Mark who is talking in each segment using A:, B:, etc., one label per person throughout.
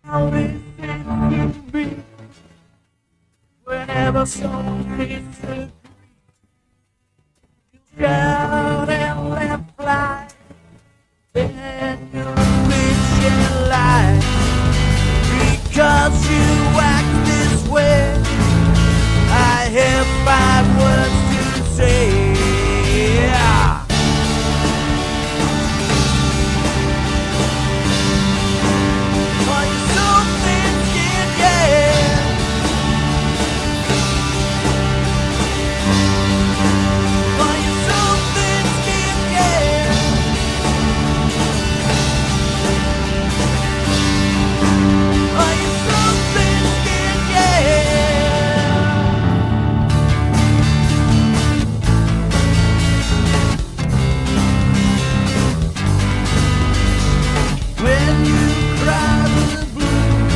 A: how it seems to be whenever someone disagrees. You shout and let fly, then you bitch and lie because you act this way. I have 5 words to say. Are you so thin-skinned, yeah? Are you so thin-skinned, yeah? Are you so thin-skinned, yeah? When you cry the blues,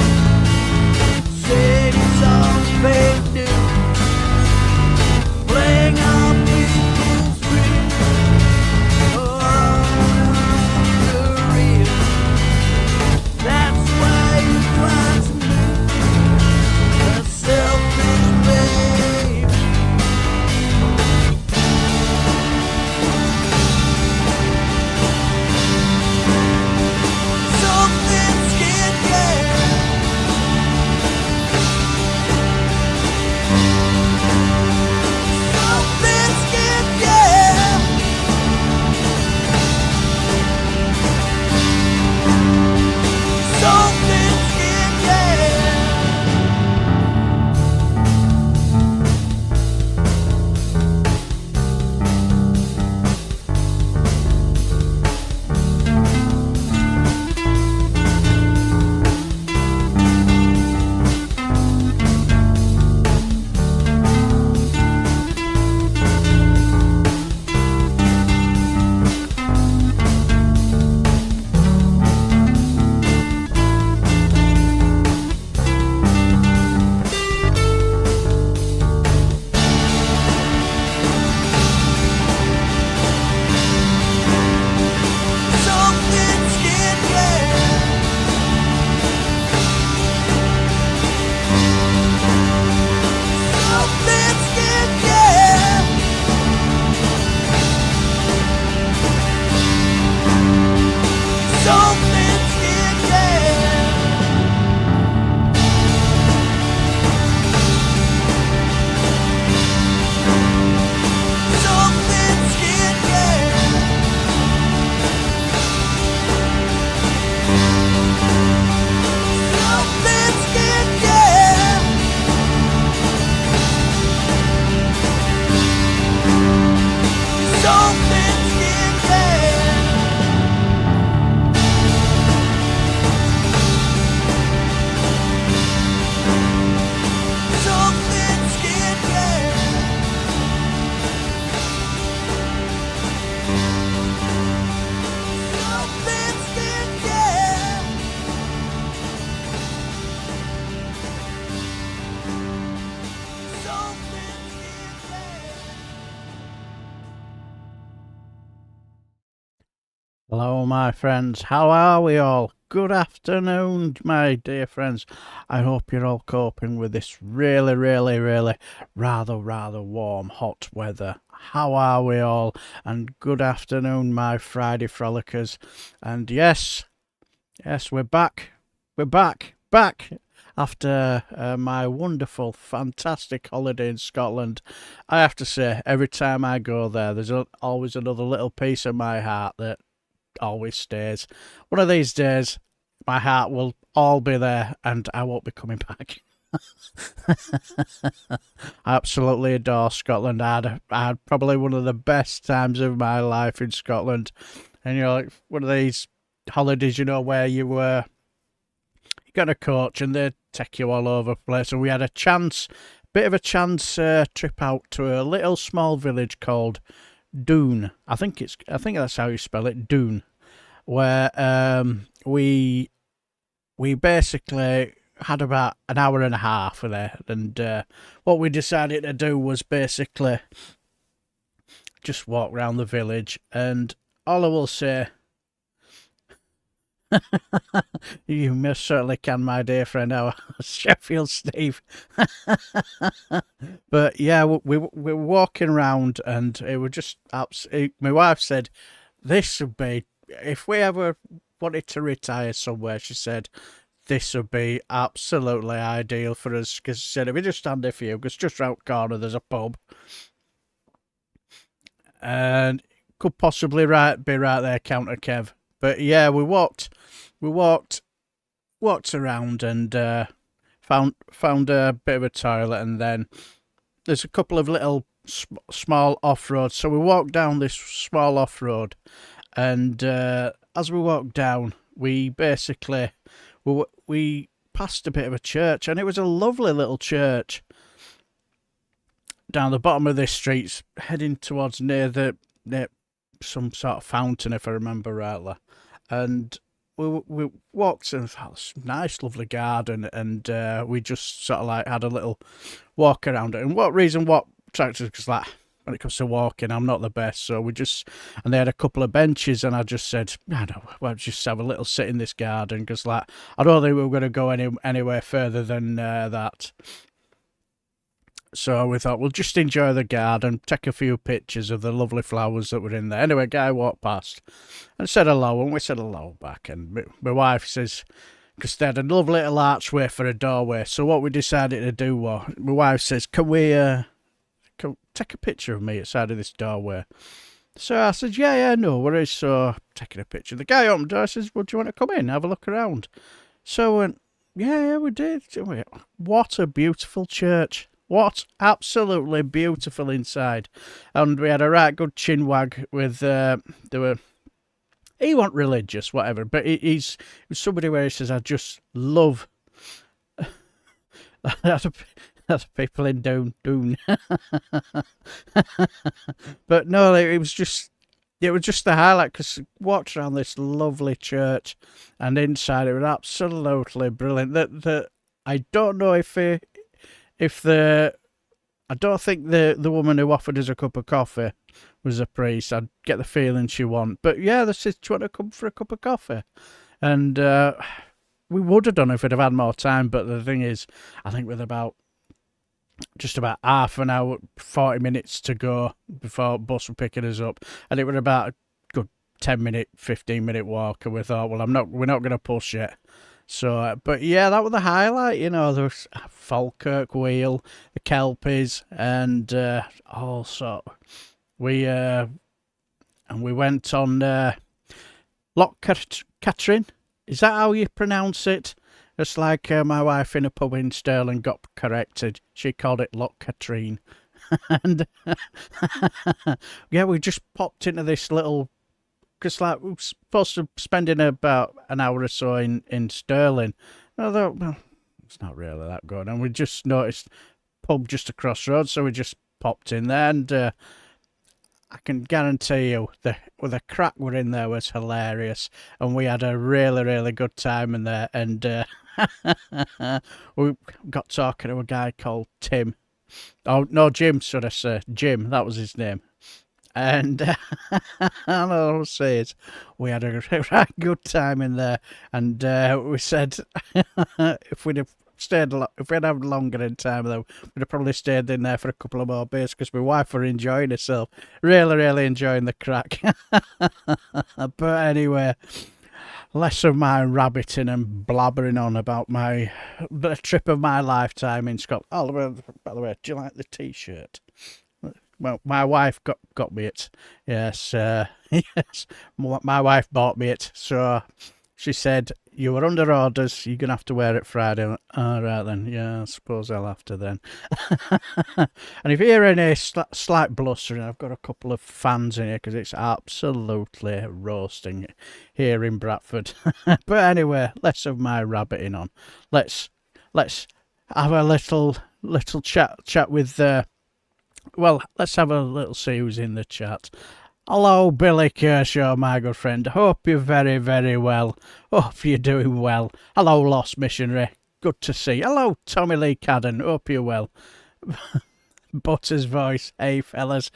A: say it's all fake news, playing on people's dreams, or on the real. That's why you want to lose a selfish babe. Something skin, yeah. Something skin, yeah. Something skin, yeah. Something skin, yeah. Something skin, yeah. Something skin, yeah. Something skin, yeah. Something skin, yeah. Something skin, yeah. Something skin, yeah. Something skin, yeah. Something skin, yeah.
B: Hello, my friends. How are we all? Good afternoon, my dear friends. I hope you're all coping with this really, rather warm, hot weather. How are we all? And good afternoon, my Friday frolickers. And yes, we're back. We're back after my wonderful, fantastic holiday in Scotland. I have to say, every time I go there, there's always another little piece of my heart that always stays. One of these days, my heart will all be there and I won't be coming back. I absolutely adore Scotland. I had probably one of the best times of my life in Scotland. And you're like one of these holidays, you know, where you got a coach and they take you all over the place. And we had a bit of a chance trip out to a little small village called Doon. I think that's how you spell it, Doon, where we basically had about an hour and a half there, and what we decided to do was basically just walk around the village. And all I will say, You most certainly can, my dear friend, our Sheffield Steve. But yeah, we were walking around, and it was just my wife said, this would be, if we ever wanted to retire somewhere, she said, this would be absolutely ideal for us, because she said, if we just stand here for you, because just round the corner there's a pub, and could possibly be right there, Counter Kev. But yeah, we walked around, and found a bit of a toilet, and then there's a couple of little small off-roads. So we walked down this small off-road, and as we walked down, we basically we passed a bit of a church, and it was a lovely little church down the bottom of this street, heading towards near some sort of fountain, if I remember rightly. And we walked in this nice, lovely garden, and we just sort of like had a little walk around it. And what attracted us, because like, when it comes to walking, I'm not the best, so and they had a couple of benches, and I just said, I know, we'll just have a little sit in this garden, because like, I don't think we were going to go anywhere further than that. So we thought we'll just enjoy the garden, take a few pictures of the lovely flowers that were in there. Anyway, a guy walked past and said hello, and we said hello back. And my wife says, because they had a lovely little archway for a doorway, so what we decided to do was, my wife says, can we take a picture of me outside of this doorway? So I said, yeah, no worries. So taking a picture. The guy opened the door, says, well, do you want to come in, have a look around? So I went, yeah, we did. What a beautiful church. What absolutely beautiful inside. And we had a right good chin wag with, he wasn't religious, whatever, but he was somebody where he says, I just love other people in Doon. But no, it was just the highlight, because walked around this lovely church, and inside it was absolutely brilliant. That I don't know I don't think the woman who offered us a cup of coffee was a priest. I get the feeling she wasn't. But yeah, they said, do you want to come for a cup of coffee? And we would have done if we'd have had more time. But the thing is, I think with just about half an hour, 40 minutes to go before bus were picking us up, and it was about a good 10-minute, 15-minute walk, and we thought, well, we're not going to push it. So, but yeah, that was the highlight, there was Falkirk Wheel, the Kelpies, and also we went on Loch Katrine. Is that how you pronounce it? It's like my wife in a pub in Stirling got corrected. She called it Loch Katrine. And yeah, we just popped into this little, because like we were supposed to spending about an hour or so in Stirling. I thought, well, it's not really that good. And we just noticed pub just across the road, so we just popped in there. And I can guarantee you the crack we're in there was hilarious, and we had a really, really good time in there. And we got talking to a guy called Tim. Oh no, Jim, should I say? Jim, that was his name. And all I'll say is we had a right good time in there, and we said if we had had longer in time, though, we'd have probably stayed in there for a couple of more beers, because my wife were enjoying herself, really, really enjoying the crack. But anyway, less of my rabbiting and blabbering on about the trip of my lifetime in Scotland. Oh, by the way, do you like the T-shirt? Well, my wife got me it. Yes, yes. My wife bought me it. So she said, you were under orders, you're going to have to wear it Friday. All right then, yeah, I suppose I'll have to then. And if you hear any slight blustering, I've got a couple of fans in here, because it's absolutely roasting here in Bradford. But anyway, less of my rabbiting on. Let's have a little chat with... well, let's have a little see who's in the chat. Hello, Billy Kershaw, my good friend. Hope you're very, very well. Hope you're doing well. Hello, Lost Missionary. Good to see you. Hello, Tommy Lee Cadden. Hope you're well. Butter's voice. Hey, fellas.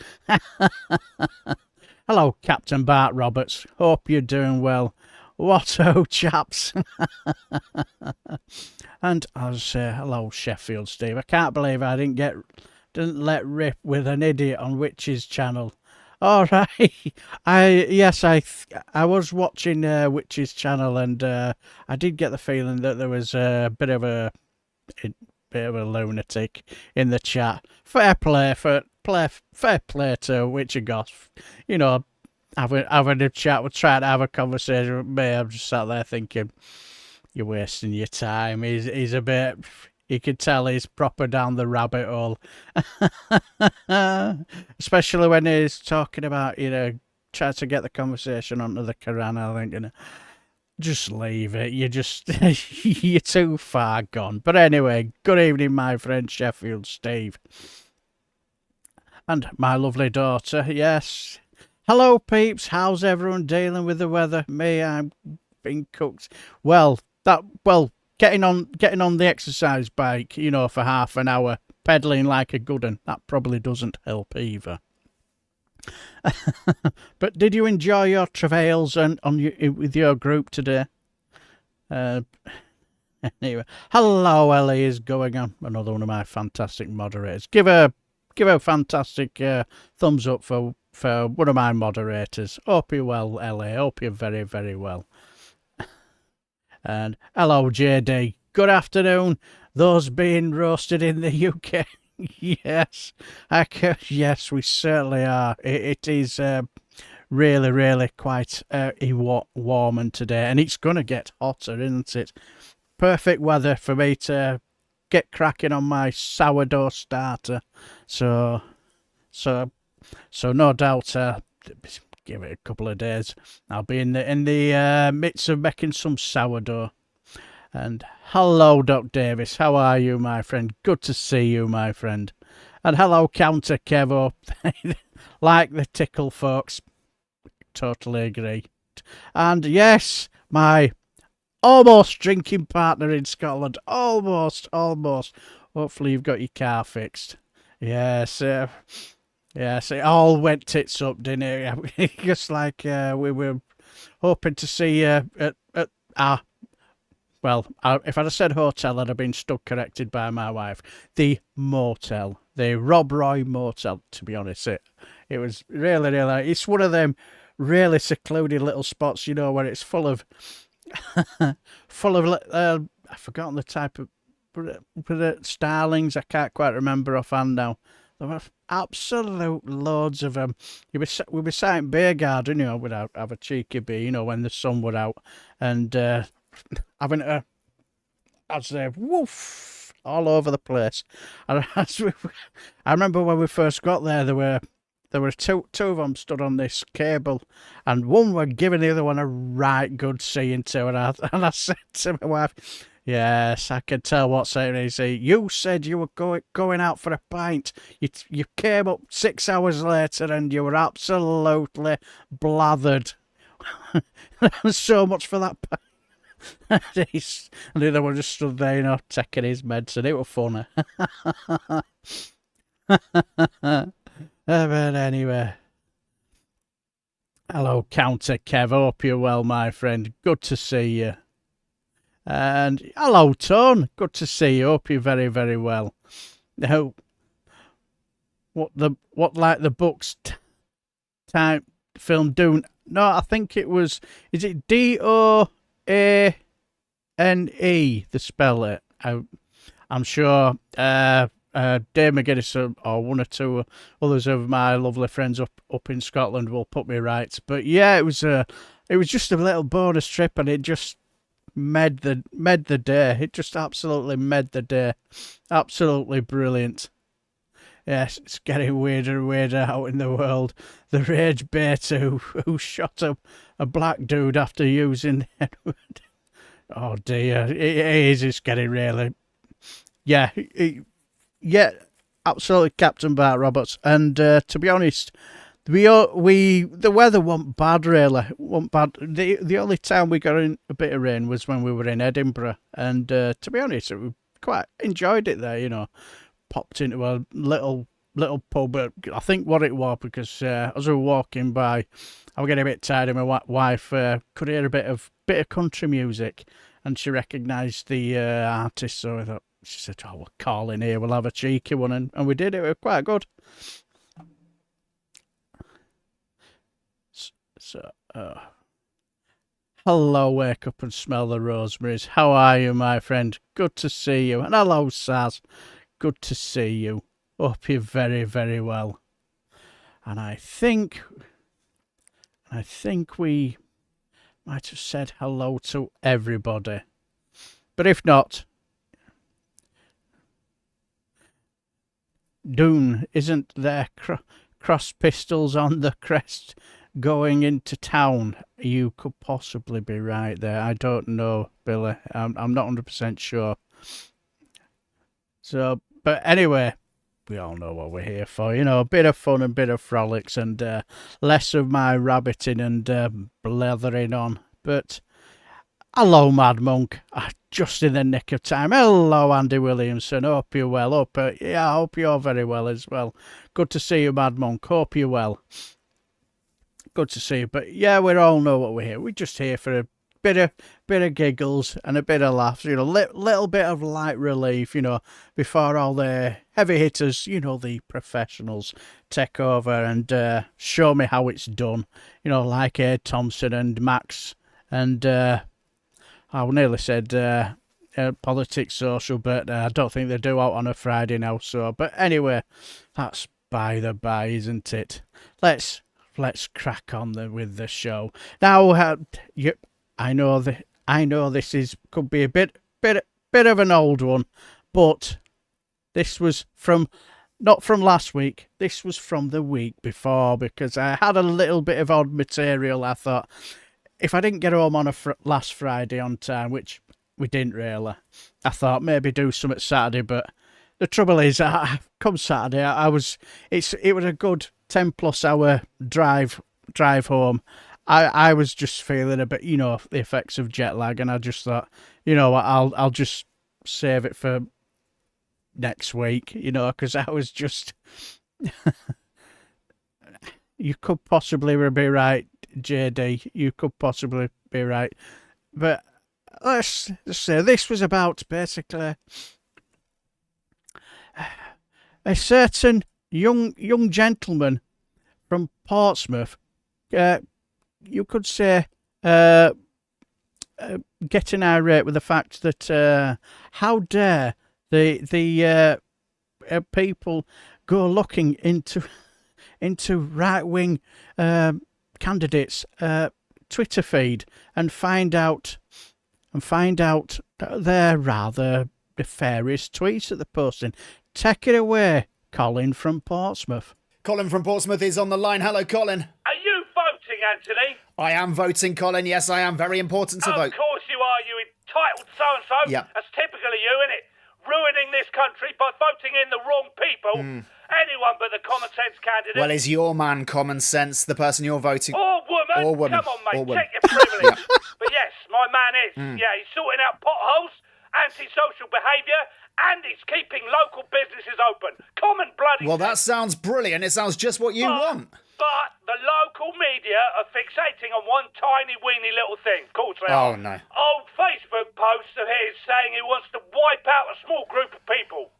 B: Hello, Captain Bart Roberts. Hope you're doing well. What ho, chaps. And I'll say hello, Sheffield Steve. I can't believe I didn't let rip with an idiot on Witch's channel. All right. I was watching Witch's channel, and I did get the feeling that there was a bit of a lunatic in the chat. Fair play to Witcher Goth. You know, having a chat, we're trying to have a conversation with me. I'm just sat there thinking, you're wasting your time. He's a bit. You can tell he's proper down the rabbit hole. Especially when he's talking about, trying to get the conversation onto the Quran. I think, just leave it. You're too far gone. But anyway, good evening, my friend Sheffield Steve. And my lovely daughter, yes. Hello, peeps. How's everyone dealing with the weather? Me, I'm being cooked. Getting on the exercise bike, for half an hour, pedalling like a good one, that probably doesn't help either. But did you enjoy your travails with your group today? Anyway, hello, Ellie is going on. Another one of my fantastic moderators. Give a fantastic thumbs up for one of my moderators. Hope you're well, Ellie. Hope you're very, very well. And hello, JD. Good afternoon. Those being roasted in the UK. Yes, yes, we certainly are. It is really, really quite warming today, and it's going to get hotter, isn't it? Perfect weather for me to get cracking on my sourdough starter. So no doubt. Give it a couple of days. I'll be in the midst of making some sourdough. And hello, Doc Davis. How are you, my friend? Good to see you, my friend. And hello, Counter Kevo. Like the tickle, folks. Totally agree. And yes, my almost drinking partner in Scotland. Almost. Hopefully you've got your car fixed. Yes, yes, it all went tits up, didn't it? Just like we were hoping to see if I'd have said hotel, I'd have been stuck corrected by my wife. The motel, the Rob Roy motel, to be honest. It was really, really, it's one of them really secluded little spots, where it's full of, I've forgotten the type of, starlings, I can't quite remember offhand now. There were absolute loads of them. We'd be sat in beer garden, we'd have a cheeky beer, when the sun were out, and having a, I'd say, woof, all over the place. And I remember when we first got there, there were two of them stood on this cable, and one were giving the other one a right good seeing to, and I said to my wife, yes, I can tell what's happening. You said you were going out for a pint. You came up 6 hours later and you were absolutely blathered. So much for that pint. And the other one just stood there, taking his meds, and it was funny. But anyway. Hello, Counter Kev. Hope you're well, my friend. Good to see you. And hello, Tone. Good to see you. Hope you're very, very well. Now, what like the books type film Dune? No, I think it was. Is it Doane? The spell it. I'm sure. Dave McGuinness or one or two others of my lovely friends up in Scotland will put me right. But yeah, it was just a little bonus trip, and it just made the day. It just absolutely made the day. Absolutely brilliant. Yes, it's getting weirder and weirder out in the world. The rage bait who shot a black dude after using the N-word. Oh dear, it's getting really. Yeah, absolutely, Captain Bart Roberts. And to be honest, the weather wasn't bad really. Wasn't bad. The only time we got in a bit of rain was when we were in Edinburgh, and to be honest, we quite enjoyed it there. Popped into a little pub. I think what it was because as we were walking by, I was getting a bit tired, and my wife could hear a bit of bit of country music, and she recognised the artist. So I thought, she said, "Oh, we're calling here. We'll have a cheeky one," and we did it. It was quite good. So, hello, wake up and smell the rosemaries. How are you, my friend? Good to see you. And hello, Saz. Good to see you. Hope you're very, very well. And I think we might have said hello to everybody. But if not, Doon, isn't there cross pistols on the crest going into town? You could possibly be right there. I don't know, Billy. I'm not 100% sure. So, but anyway, we all know what we're here for. You know, a bit of fun and a bit of frolics, and less of my rabbiting and blethering on. But hello, Mad Monk. Just in the nick of time. Hello, Andy Williamson. Hope you're well. I hope you're very well as well. Good to see you, Mad Monk. Hope you're well. Good to see you. But yeah, we all know what we're here. We're just here for a bit of giggles and a bit of laughs. You know, little bit of light relief. You know, before all the heavy hitters, you know, the professionals take over and show me how it's done. You know, like Ed Thompson and Max and I nearly said politics social, but I don't think they do out on a Friday now. So, but anyway, that's by the by, isn't it? Let's crack on with the show now. I know this could be a bit of an old one, but this was not from last week. This was from the week before, because I had a little bit of odd material. I thought, if I didn't get home on last Friday on time, which we didn't really, I thought maybe do something Saturday. But the trouble is, come Saturday, it was a good 10+ hour drive home. I was just feeling a bit, you know, the effects of jet lag, and I just thought, you know what, I'll just save it for next week, you know, because I was just. You could possibly be right, JD. You could possibly be right. But let's say this was about basically a certain young gentleman from Portsmouth. You could say getting irate with the fact that how dare the people go looking into right-wing candidates' Twitter feed and find out their rather nefarious tweets that they're posting. Take it away, Colin from Portsmouth.
C: Colin from Portsmouth is on the line. Hello, Colin.
D: Are you voting, Anthony?
C: I am voting, Colin. Yes, I am. Very important to vote.
D: Of course you are, you entitled so-and-so.
C: Yeah.
D: That's typical of you, isn't it? Ruining this country by voting in the wrong people. Anyone but the common sense candidate.
C: Well, is your man Common Sense the person you're voting?
D: Or woman.
C: Or woman.
D: Come on, mate.
C: Or woman.
D: Check your privilege. But yes, my man is. Yeah, he's sorting out potholes, antisocial behaviour, and he's keeping local businesses open. Common bloody
C: Well, that
D: sense.
C: sounds brilliant. It sounds just what you want.
D: But the local media are fixating on one tiny, weeny little thing. Of course they are.
C: Oh, no.
D: Old Facebook posts of his saying he wants to wipe out a small group of people.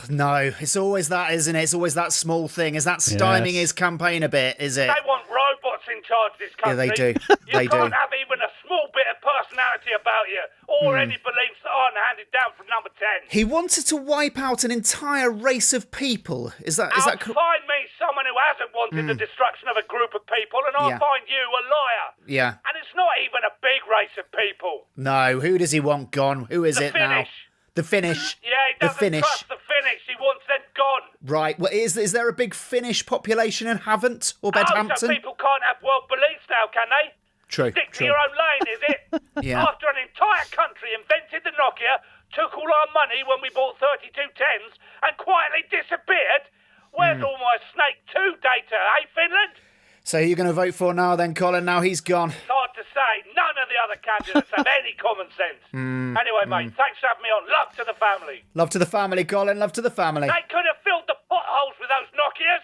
C: No. It's always that, isn't it? It's always that small thing. Is that stymieing his campaign a bit, is it?
D: They want robots in charge of this
C: Yeah,
D: country.
C: they do.
D: You can't have even a small bit of personality about you, or any beliefs that aren't handed down from number 10.
C: He wanted to wipe out an entire race of people. Is that
D: I'll find me someone who hasn't wanted the destruction of a group of people, and I'll
C: Yeah.
D: find you a liar.
C: Yeah.
D: And it's not even a big race of people.
C: No. Who does he want gone? Who is
D: The
C: it now?
D: Finnish.
C: The Finnish.
D: Yeah, he
C: The
D: doesn't
C: Finnish.
D: trust the Finnish. He wants them gone.
C: Right. Well, is there a big Finnish population in Havant or Bedhampton?
D: So people can't have world beliefs now, can they?
C: True.
D: Stick to
C: True.
D: your own lane, is it?
C: Yeah.
D: After an entire country invented the Nokia, took all our money when we bought 3210s, and quietly disappeared, where's all my Snake 2 data, eh, Finland?
C: So who are you going to vote for now then, Colin? Now he's gone.
D: It's hard to say. None of the other candidates have any common sense. Anyway, mate, thanks for having me on. Love to the family.
C: Love to the family, Colin. Love to the family.
D: They could have filled the potholes with those Nokias.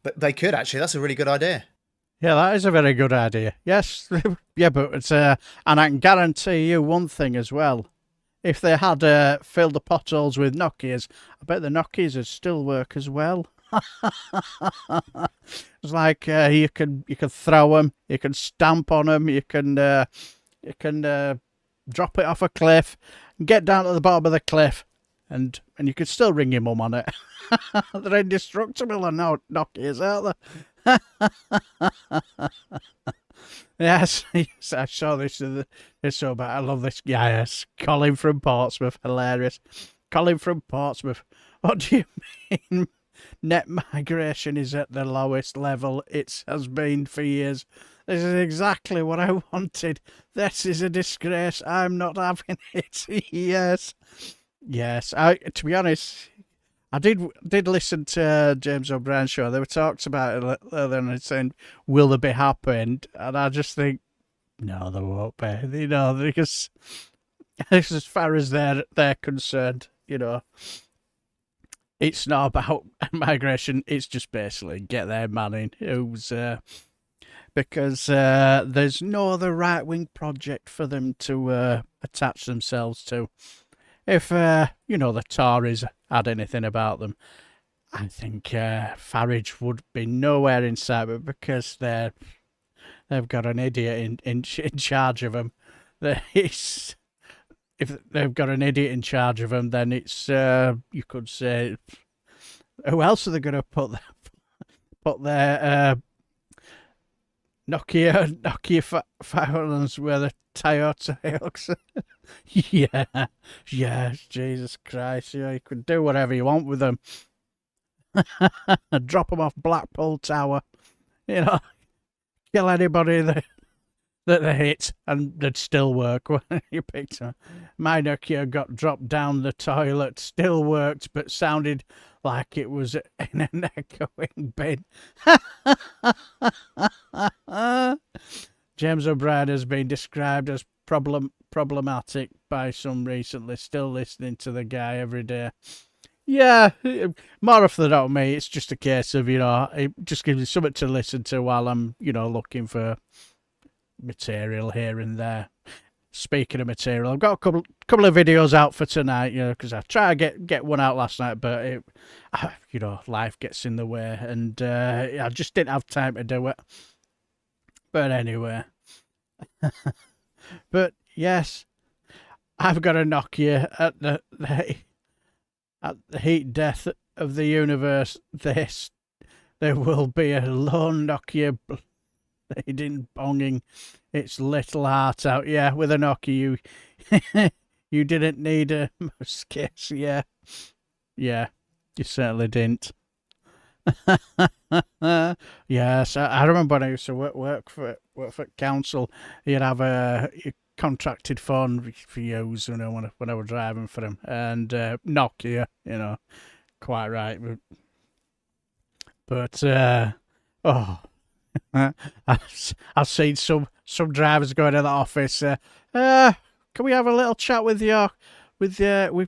C: But they could, actually. That's a really good idea.
B: Yeah, that is a very good idea. Yes, yeah, but it's and I can guarantee you one thing as well. If they had filled the potholes with Nokias, I bet the Nokias would still work as well. It's like you can throw them, you can stamp on them, you can drop it off a cliff, get down to the bottom of the cliff, and you could still ring your mum on it. They're indestructible and Nokias, aren't they? Yes, yes, I saw this. It's so bad. I love this guy. Yes, Colin from Portsmouth, hilarious. Colin from Portsmouth. What do you mean? Net migration is at the lowest level it has been for years. This is exactly what I wanted. This is a disgrace. I'm not having it. Yes, yes. To be honest, I did listen to James O'Brien's show. They were talked about it earlier and saying, will they be happy? And I just think, no, they won't be. You know, because as far as they're concerned, you know, it's not about migration. It's just basically get their man in who's because there's no other right-wing project for them to attach themselves to. If, you know, the Tories had anything about them, I think Farage would be nowhere in sight, but because they've got an idiot in charge of them, if they've got an idiot in charge of them, then it's, you could say, who else are they going to put their Nokia phones where the Toyota Hilux? Yeah, Jesus Christ, yeah, you could do whatever you want with them. Drop them off Blackpool Tower, you know, kill anybody that they hit, and they'd still work when you picked them. My Nokia got dropped down the toilet, still worked, but sounded like it was in an echoing bin. James O'Brien has been described as problematic by some recently, still listening to the guy every day. Yeah, more often than not me, it's just a case of, you know, it just gives me something to listen to while I'm, you know, looking for material here and there. Speaking of material, I've got a couple of videos out for tonight, you know, because I tried to get one out last night, but it, you know, life gets in the way, and I just didn't have time to do it. But anyway, but yes, I've got a Nokia at the heat death of the universe. There will be a lone Nokia bleeding, bonging its little heart out. Yeah, with a Nokia, you didn't need a mouse case. Yeah, you certainly didn't. Yes, I remember when I used to work for council. You'd have a contracted phone for use, you know, when I was driving for them, and Nokia, you know, quite right. But oh, I've seen some drivers going to the office. Can we have a little chat with you? We've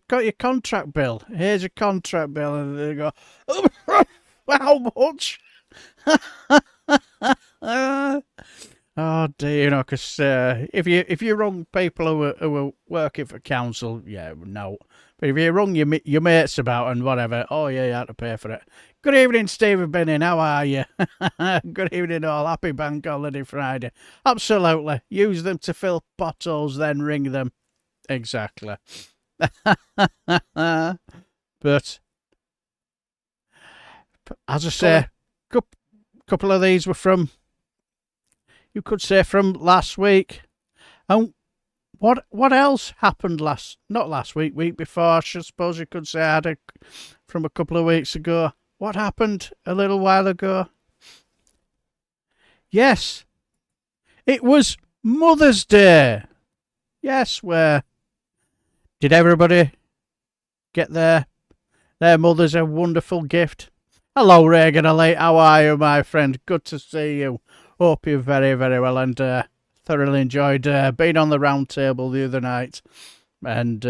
B: got your contract bill. Here's your contract bill, and they go, how much? Oh dear, you know, because if you rung people who are working for council, yeah, no. But if you rung your mates about and whatever, oh yeah, you had to pay for it. Good evening, Stephen Benning. How are you? Good evening, all. Happy Bank Holiday Friday. Absolutely. Use them to fill potholes, then ring them. Exactly. But as I say, couple of these were from, you could say, from last week. And what else happened not last week, week before, I suppose you could say, I had from a couple of weeks ago. What happened a little while ago? Yes, it was Mother's Day. Yes, where did everybody get their mothers a wonderful gift? Hello, Reagan Ali. How are you, my friend? Good to see you. Hope you're very, very well, and thoroughly enjoyed being on the round table the other night. And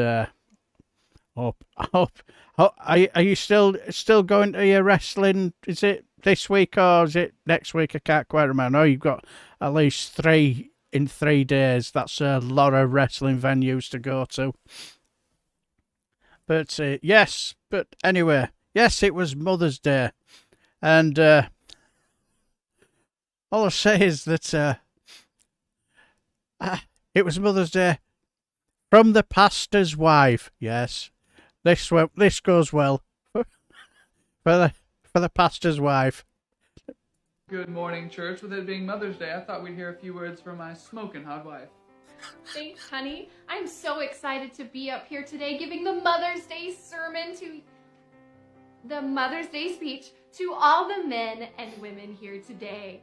B: hope are you still going to your wrestling? Is it this week or is it next week? I can't quite remember. No, you've got at least 3 in 3 days. That's a lot of wrestling venues to go to. But yes, but anyway, yes, it was Mother's Day. And all I'll say is that it was Mother's Day from the pastor's wife. Yes, this goes well for the pastor's wife.
E: Good morning, church. With it being Mother's Day, I thought we'd hear a few words from my smoking hot wife.
F: Thanks, honey. I'm so excited to be up here today giving the Mother's Day sermon the Mother's Day speech to all the men and women here today.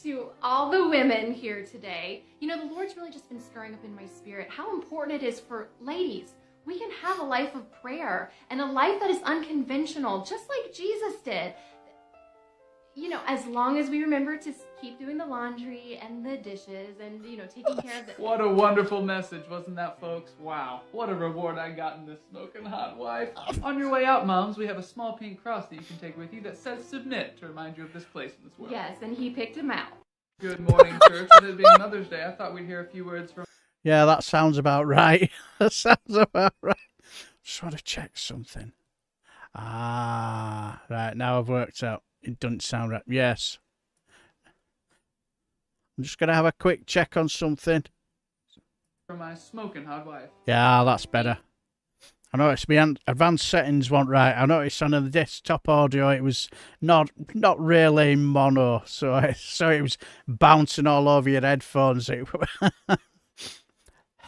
F: To all the women here today. You know, the Lord's really just been stirring up in my spirit how important it is for ladies. We can have a life of prayer and a life that is unconventional, just like Jesus did. You know, as long as we remember to keep doing the laundry and the dishes and, you know, taking care of the...
E: What a wonderful message, wasn't that, folks? Wow, what a reward I got in this smoking hot wife. On your way out, moms, we have a small pink cross that you can take with you that says submit to remind you of this place in this world.
F: Yes, and he picked him out.
E: Good morning, church. With it being Mother's Day, I thought we'd hear a few words from...
B: Yeah, that sounds about right. That sounds about right. Just want to check something. Ah, right, now I've worked out. It doesn't sound right. Yes. I'm just going to have a quick check on something.
E: From my smoking hot wife.
B: Yeah, that's better. I noticed my advanced settings weren't right. I noticed on the desktop audio it was not really mono, so it was bouncing all over your headphones.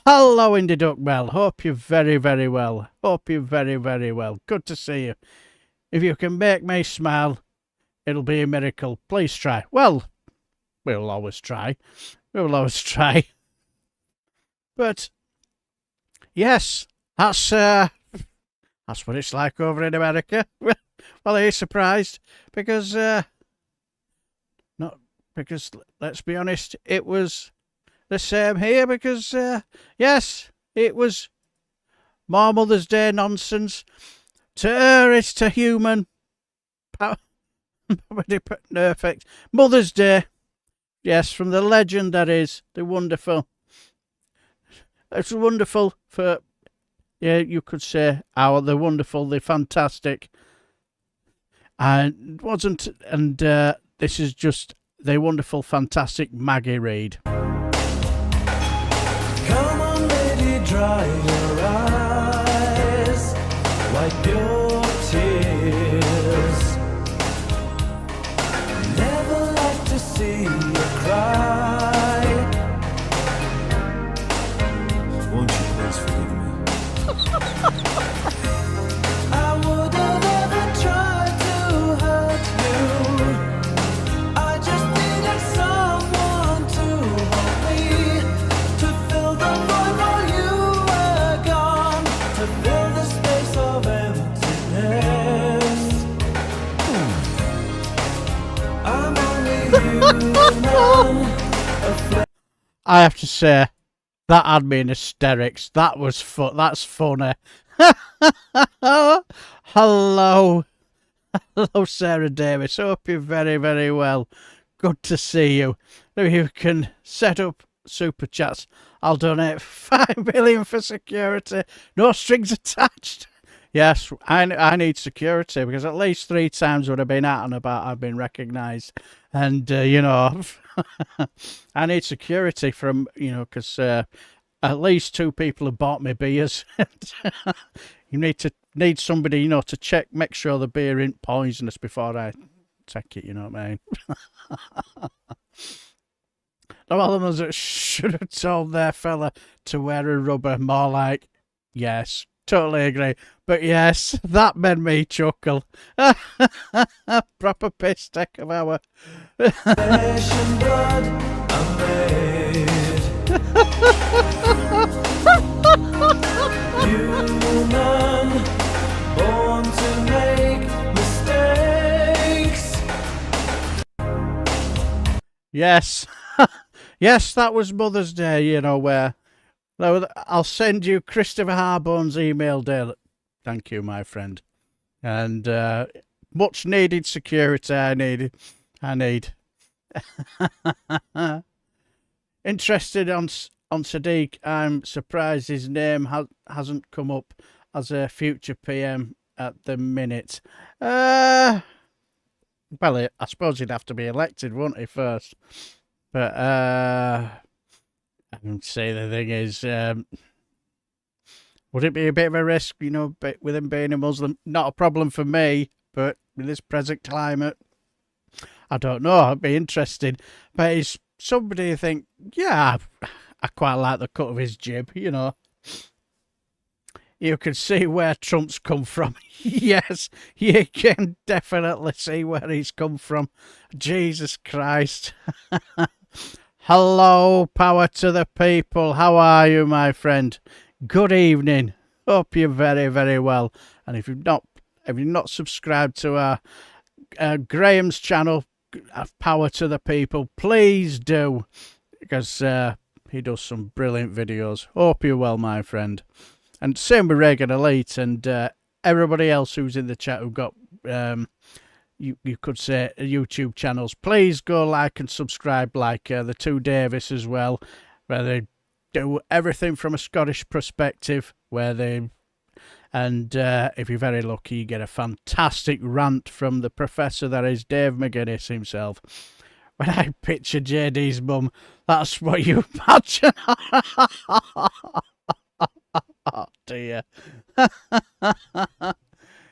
B: Hello, Indie Duck Bell. Hope you're very, very well. Hope you're very, very well. Good to see you. If you can make me smile, it'll be a miracle. Please try. Well, we'll always try. We'll always try. But yes, that's what it's like over in America. Well, are you surprised? Because let's be honest, it was the same here. Because yes, it was more Mother's Day nonsense. To err is to human. Perfect. Mother's Day. Yes, from the legend that is the wonderful. It's wonderful for, yeah, you could say the wonderful, the fantastic. And wasn't, and this is just the wonderful, fantastic Maggie Reed.
A: Come on, baby, dry your eyes, wipe your tears. Never like to see you cry. Won't you please forgive me? I would have never tried to hurt you. I just needed someone to hold me, to fill the void while you were gone, to fill the space of emptiness. I'm only human.
B: I have to say, that had me in hysterics. That was That's funny. Hello. Hello, Sarah Davis. Hope you're very, very well. Good to see you. If you can set up super chats, I'll donate 5 million for security. No strings attached. Yes, I need security because at least 3 times would have been out and about. I've been recognised. And, you know, I need security from, you know, because at least 2 people have bought me beers. You need somebody, you know, to check, make sure the beer isn't poisonous before I take it, you know what I mean? No, all of us that should have told their fella to wear a rubber, more like, yes, totally agree. But yes, that made me chuckle. Proper piss take of our...
A: Flesh and blood are made. Human, born to make mistakes.
B: Yes. Yes, that was Mother's Day, you know, where... I'll send you Christopher Harbone's email, Dale. Thank you, my friend. And Much needed security. I need. Interested on Sadiq. I'm surprised his name hasn't come up as a future PM at the minute. Well, I suppose he'd have to be elected, wouldn't he, first? But I would say the thing is, would it be a bit of a risk, you know, with him being a Muslim? Not a problem for me, but with this present climate, I don't know. It'd be interesting. But he's somebody you think, yeah, I quite like the cut of his jib, you know. You can see where Trump's come from. Yes, you can definitely see where he's come from. Jesus Christ. Hello, power to the people. How are you, my friend? Good evening. Hope you're very, very well. And if you've not subscribed to our Graham's channel, Power to the People, please do, because he does some brilliant videos. Hope you're well, my friend. And same with Reagan Elite and everybody else who's in the chat who've got, you could say, YouTube channels. Please go like and subscribe, like the two Davis as well, where they do everything from a Scottish perspective, where they... And if you're very lucky, you get a fantastic rant from the professor that is Dave McGuinness himself. When I picture JD's mum, that's what you imagine. Oh dear.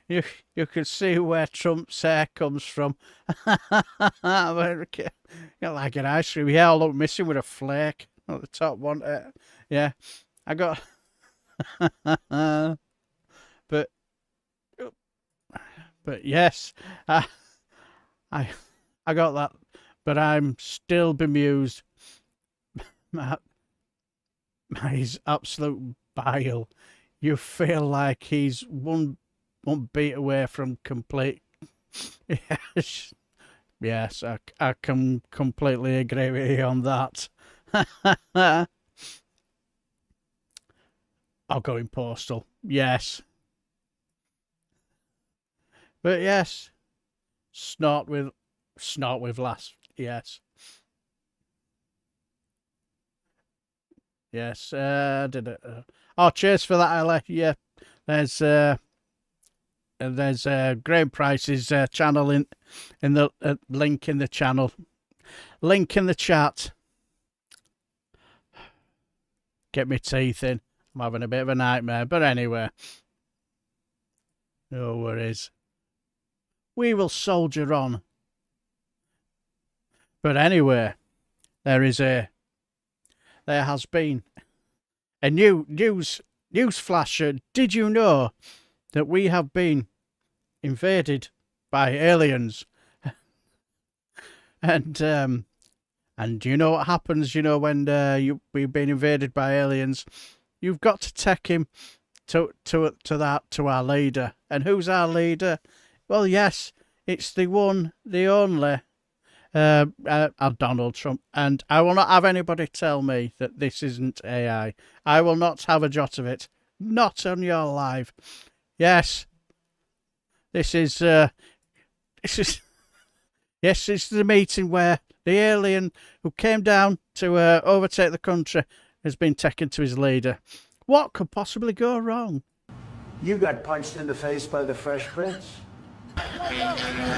B: You can see where Trump's hair comes from. Like an ice cream. Yeah, I look missing with a flake at the top one. Yeah, I got... But yes, I got that. But I'm still bemused. He's absolute bile. You feel like he's one beat away from complete. Yes, I can completely agree with you on that. I'll go in postal. Yes. But yes, snort with last. Yes. Yes. Did it? Oh, cheers for that, Ella. Yeah. There's Graham Price's channel in the link in the channel. Link in the chat. Get my teeth in. I'm having a bit of a nightmare, but anyway. No worries. We will soldier on. But anyway, there has been a news flasher. Did you know that we have been invaded by aliens? And you know what happens, you know, when we've been invaded by aliens? You've got to take him to our leader. And who's our leader? Well, yes, it's the one, the only, Donald Trump. And I will not have anybody tell me that this isn't AI. I will not have a jot of it. Not on your live. Yes, this is yes, it's the meeting where the alien who came down to overtake the country has been taken to his leader. What could possibly go wrong?
G: You got punched in the face by the Fresh Prince.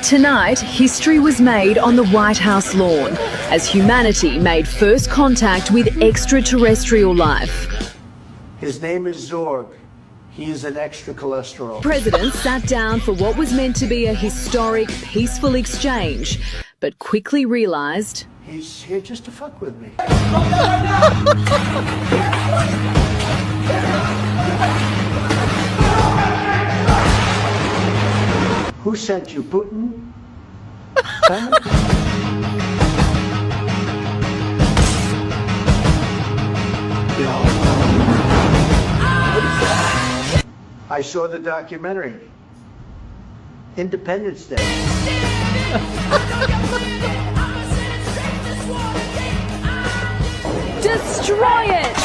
H: Tonight, history was made on the White House lawn as humanity made first contact with extraterrestrial life.
G: His name is Zorg. He is an extra cholesterol.
H: President sat down for what was meant to be a historic, peaceful exchange, but quickly realized
G: He's here just to fuck with me. Who sent you, Putin? Huh? I saw the documentary. Independence Day.
H: destroy it!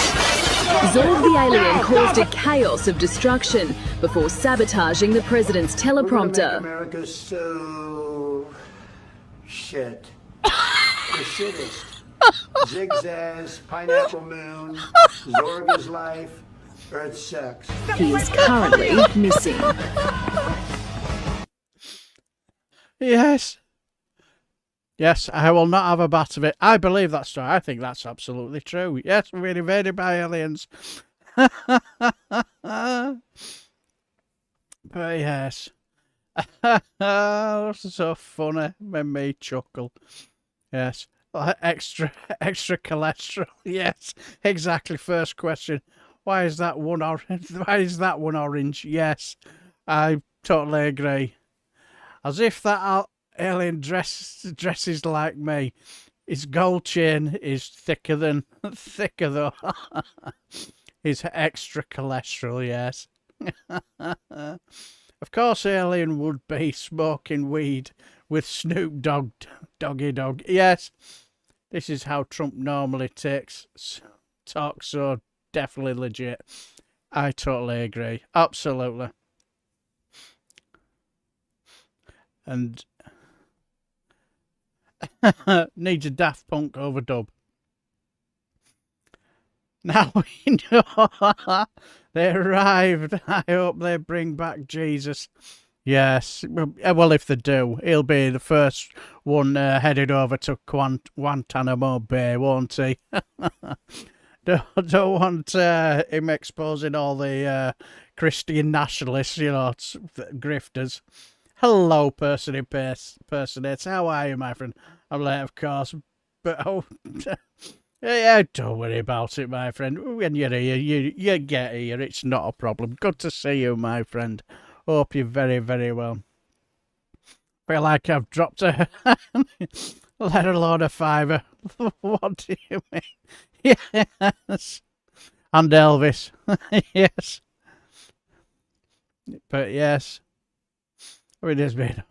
H: Zorg the alien caused a chaos of destruction before sabotaging the president's
G: We're gonna make
H: teleprompter.
G: America so shit. The shittest. Zigzags, Pineapple Moon, Zorga's Life, Earth Sucks.
H: He is currently missing.
B: Yes. Yes, I will not have a bat of it. I believe that story. I think that's absolutely true. Yes, we're invaded by aliens. But yes. This is so funny. Made me chuckle. Yes. Extra cholesterol. Yes, exactly. First question. Why is that one orange? Why is that one orange? Yes, I totally agree. As if that alien dresses like me. His gold chain is thicker though. His extra cholesterol, yes. Of course, alien would be smoking weed with Snoop Doggy Dogg. Yes, this is how Trump normally talks, so definitely legit. I totally agree. Absolutely. And needs a Daft Punk overdub. Now we know they arrived. I hope they bring back Jesus. Yes, well, if they do, he'll be the first one headed over to Guantanamo Bay, won't he? Don't want him exposing all the Christian nationalists, grifters. Hello, personator. How are you, my friend? I'm late, of course, but yeah, don't worry about it, my friend. When you're here, you get here. It's not a problem. Good to see you, my friend. Hope you're very, very well. Feel like I've dropped a let alone a fiver. What do you mean? Yes. And Elvis. Yes. But yes. It has been.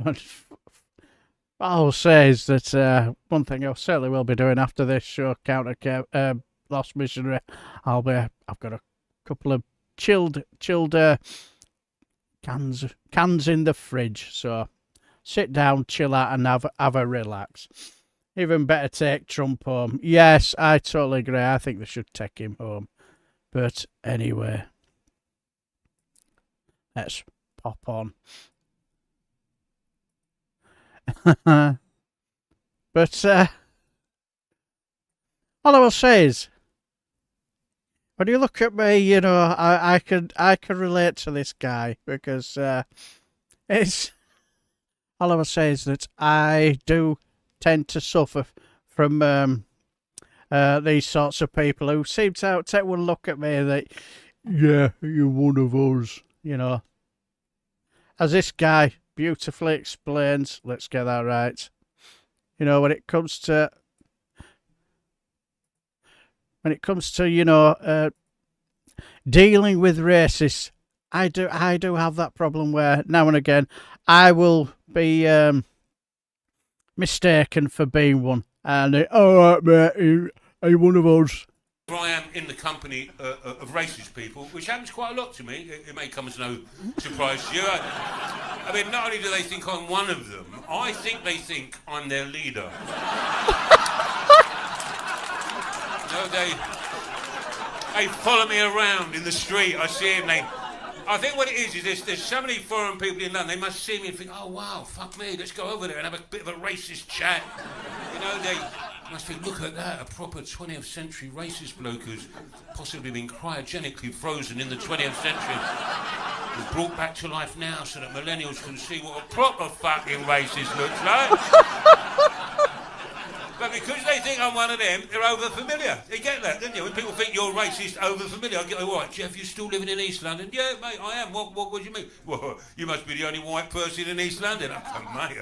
B: I'll say is that one thing I certainly will be doing after this show, Lost Missionary, I've got a couple of chilled cans in the fridge, so sit down, chill out, and have a relax. Even better, take Trump home. Yes, I totally agree. I think they should take him home. But anyway, let's pop on. But all I will say is, when you look at me, I can relate to this guy, because it's all I will say is that I do tend to suffer from these sorts of people who seem to take one look at me and that, yeah, you're one of us, as this guy beautifully explains. Let's get that right. When it comes to dealing with racists, I do have that problem where now and again I will be mistaken for being one, and all right, mate, are you one of us?
I: I am in the company of racist people, which happens quite a lot to me. It may come as no surprise to you. I mean, not only do they think I'm one of them, I think they think I'm their leader. They follow me around in the street. I see them. I think what it is there's so many foreign people in London. They must see me and think, oh wow, fuck me, let's go over there and have a bit of a racist chat. They must think, look at that, a proper 20th century racist bloke who's possibly been cryogenically frozen in the 20th century. He's brought back to life now so that millennials can see what a proper fucking racist looks like. But because they think I'm one of them, they're over-familiar. You get that, don't you? When people think you're racist, over-familiar, I go, all right, Jeff, you're still living in East London? Yeah, mate, I am. What do you mean? Well, you must be the only white person in East London. I go, mate,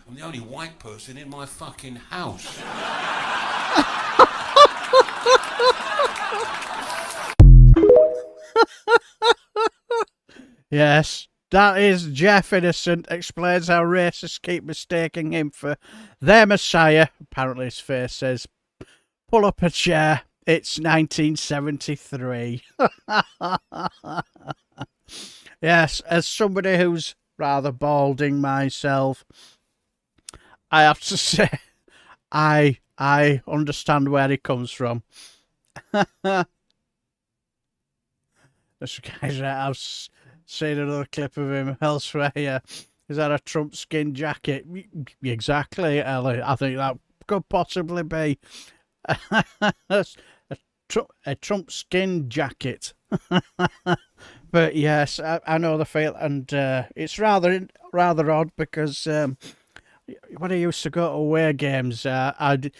I: I'm the only white person in my fucking house.
B: Yes, that is Jeff Innocent explains how racists keep mistaking him for their messiah. Apparently his face says, pull up a chair. It's 1973. Yes, as somebody who's rather balding myself, I have to say, I understand where he comes from. This guy's right. I've seen another clip of him elsewhere. Yeah, is that a Trump skin jacket? Exactly, Ellie. I think that could possibly be a Trump skin jacket. But yes, I know the feel, and it's rather odd because when I used to go to away games, I'd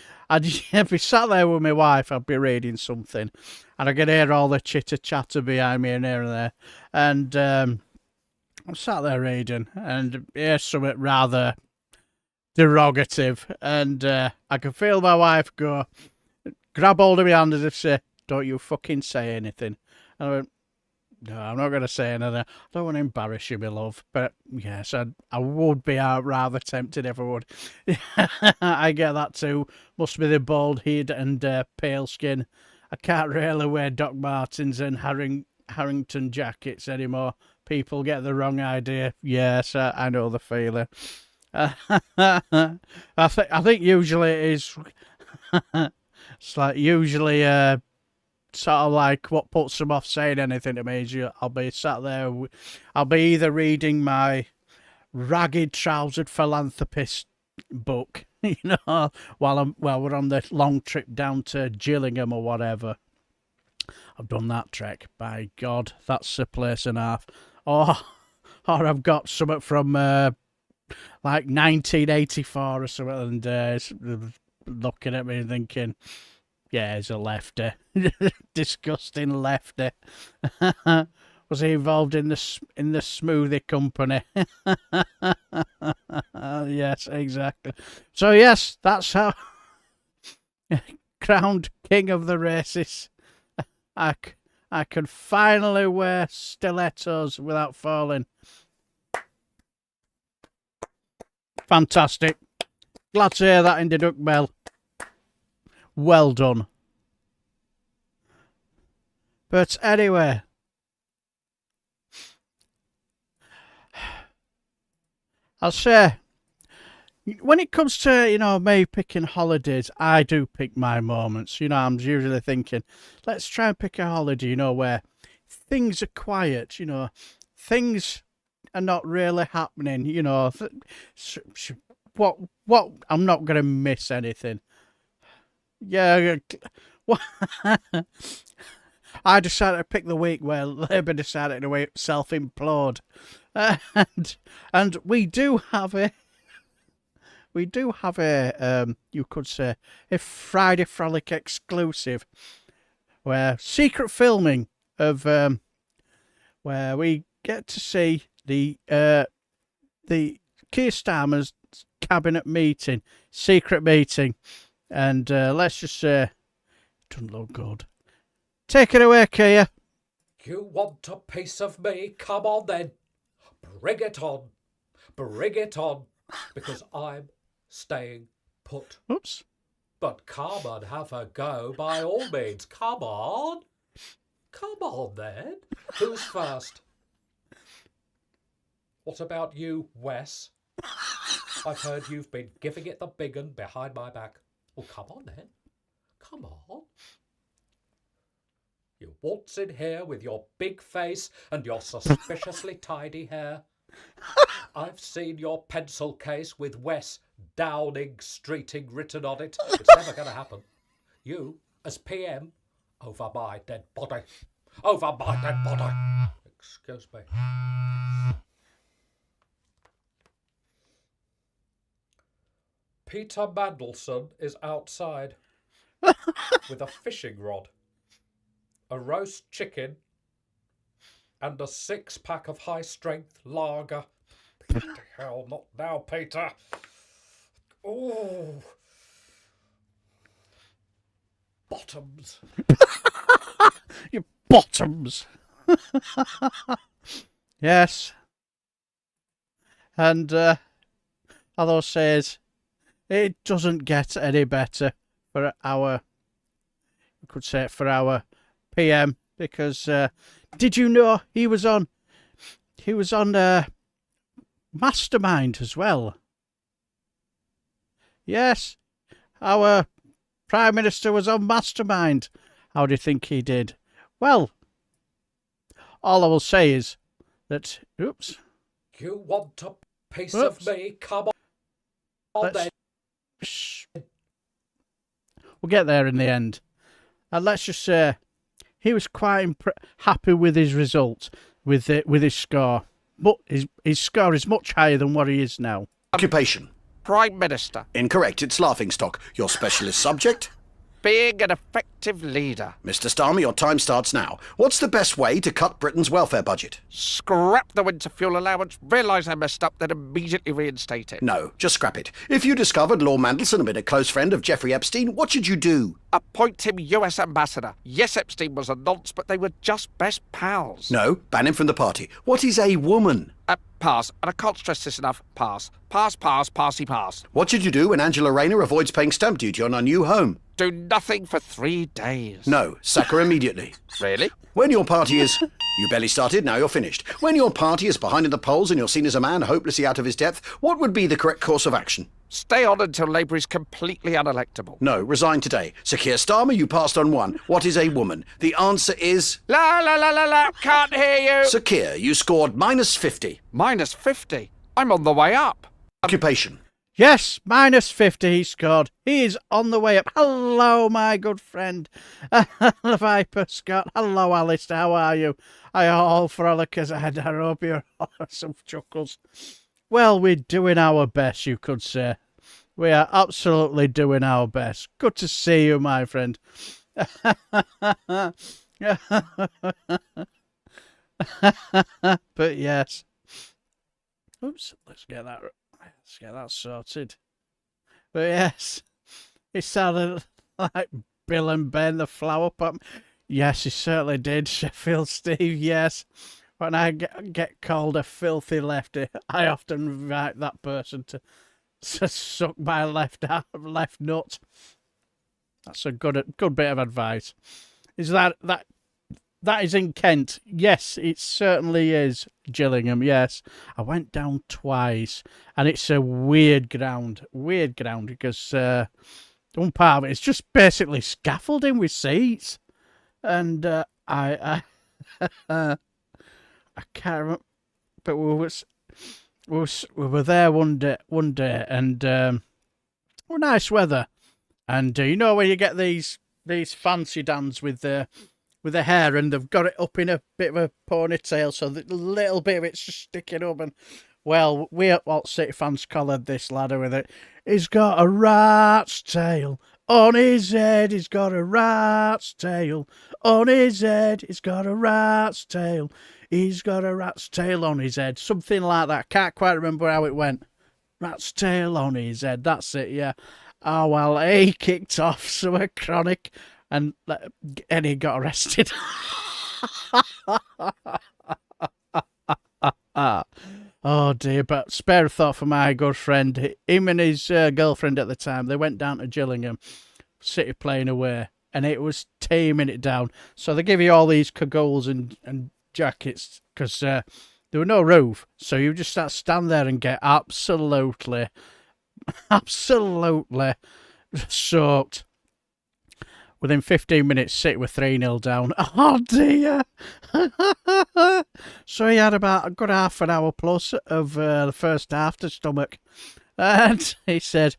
B: be sat there with my wife. I'd be reading something, and I could hear all the chitter chatter behind me and here and there, and I'm sat there reading, and hear something rather derogative, and I could feel my wife grab hold of my hand as if say, "Don't you fucking say anything." And I went, "No, I'm not going to say anything. I don't want to embarrass you, my love." But yes, I would be rather tempted if I would. I get that too. Must be the bald head and pale skin. I can't really wear Doc Martens and Harrington jackets anymore. People get the wrong idea. Yes, I know the feeling. I think usually it is. It's like usually sort of like what puts them off saying anything to me is I'll be sat there. I'll be either reading my ragged trousered philanthropist book, while we're on the long trip down to Gillingham or whatever. I've done that trek. By God, that's a place and a half. Or I've got something from like 1984 or something, and it's looking at me and thinking, yeah, he's a lefty. Disgusting lefty. Was he involved in the smoothie company? Yes, exactly. So yes, that's how crowned king of the races. I can finally wear stilettos without falling. Fantastic. Glad to hear that, Indy Duck Bell. Well done. But anyway, I'll say, when it comes to, me picking holidays, I do pick my moments. I'm usually thinking, let's try and pick a holiday, where things are quiet, things are not really happening, what, I'm not going to miss anything. Yeah, I decided to pick the week where Labour decided to self-implode, and we do have a you could say a Friday Frolic exclusive, where secret filming of where we get to see the Keir Starmer's cabinet meeting, secret meeting. And let's just say, it doesn't look good. Take it away, Keir.
J: You want a piece of me? Come on then. Bring it on. Bring it on. Because I'm staying put.
B: Oops.
J: But come and have a go by all means. Come on. Come on then. Who's first? What about you, Wes? I've heard you've been giving it the big un behind my back. Well, come on then. Come on. You waltz in here with your big face and your suspiciously tidy hair. I've seen your pencil case with Wes Downing Streeting written on it. It's never going to happen. You, as PM, over my dead body. Over my dead body. Excuse me. Peter Mandelson is outside with a fishing rod, a roast chicken, and a 6-pack of high-strength lager. Bloody hell, not now, Peter. Oh. Bottoms.
B: Your bottoms. Yes. And although says it doesn't get any better for our could say, for our PM, because did you know he was on Mastermind as well? Yes, our Prime Minister was on Mastermind. How do you think he did? Well, all I will say is that, oops.
J: You want a piece of me? Come on then.
B: Shh. We'll get there in the end. And let's just say he was quite happy with his result, with his score. But his score is much higher than what he is now.
K: Occupation.
L: Prime Minister.
K: Incorrect, it's laughingstock. Your specialist subject?
L: Being an effective leader.
K: Mr. Starmer, your time starts now. What's the best way to cut Britain's welfare budget?
L: Scrap the winter fuel allowance, realise I messed up, then immediately reinstate it.
K: No, just scrap it. If you discovered Lord Mandelson had been a close friend of Jeffrey Epstein, what should you do?
L: Appoint him US ambassador. Yes, Epstein was a nonce, but they were just best pals.
K: No, ban him from the party. What is a woman?
L: Pass. And I can't stress this enough. Pass. Pass, pass, passy pass.
K: What should you do when Angela Rayner avoids paying stamp duty on her new home?
L: Do nothing for 3 days.
K: No, sack her immediately.
L: Really?
K: When your party is... You barely started, now you're finished. When your party is behind in the polls and you're seen as a man hopelessly out of his depth, what would be the correct course of action?
L: Stay on until Labour is completely unelectable.
K: No, resign today. Sir Keir Starmer, you passed on one. What is a woman? The answer is...
L: La la la la la, can't hear you.
K: Sir Keir, you scored -50.
L: -50? I'm on the way up.
K: Occupation.
B: Yes, -50 he scored. He is on the way up. Hello, my good friend. Viper Scott. Hello, Alistair. How are you? I all frolickers. I hope you're all some chuckles. Well, we're doing our best, you could say. We are absolutely doing our best. Good to see you, my friend. But yes. Oops, let's get that sorted. But yes, it sounded like Bill and Ben, the flower pot. Yes, he certainly did. Sheffield Steve, yes. When I get called a filthy lefty, I often invite that person to suck my left nut. That's a good bit of advice. Is that is in Kent? Yes, it certainly is. Gillingham, yes. I went down twice, and it's a weird ground because one part of it is just basically scaffolding with seats, and I can't remember, but we were there one day, and well, nice weather, and you know when you get these fancy dans with the hair, and they've got it up in a bit of a ponytail, so the little bit of it's just sticking up. And well, we at What City Fans collared this ladder with it. He's got a rat's tail on his head. He's got a rat's tail on his head. He's got a rat's tail. He's got a rat's tail on his head. Something like that. Can't quite remember how it went. Rat's tail on his head. That's it, yeah. Oh, well, he kicked off some chronic, and he got arrested. Oh, dear. But spare a thought for my good friend. Him and his girlfriend at the time, they went down to Gillingham, City playing away, and it was teaming it down. So they give you all these cagoles and jackets because there were no roof, so you just stand there and get absolutely soaked. Within 15 minutes, City were 3-0 down. Oh dear! So he had about a good half an hour plus of the first half to stomach, and he said,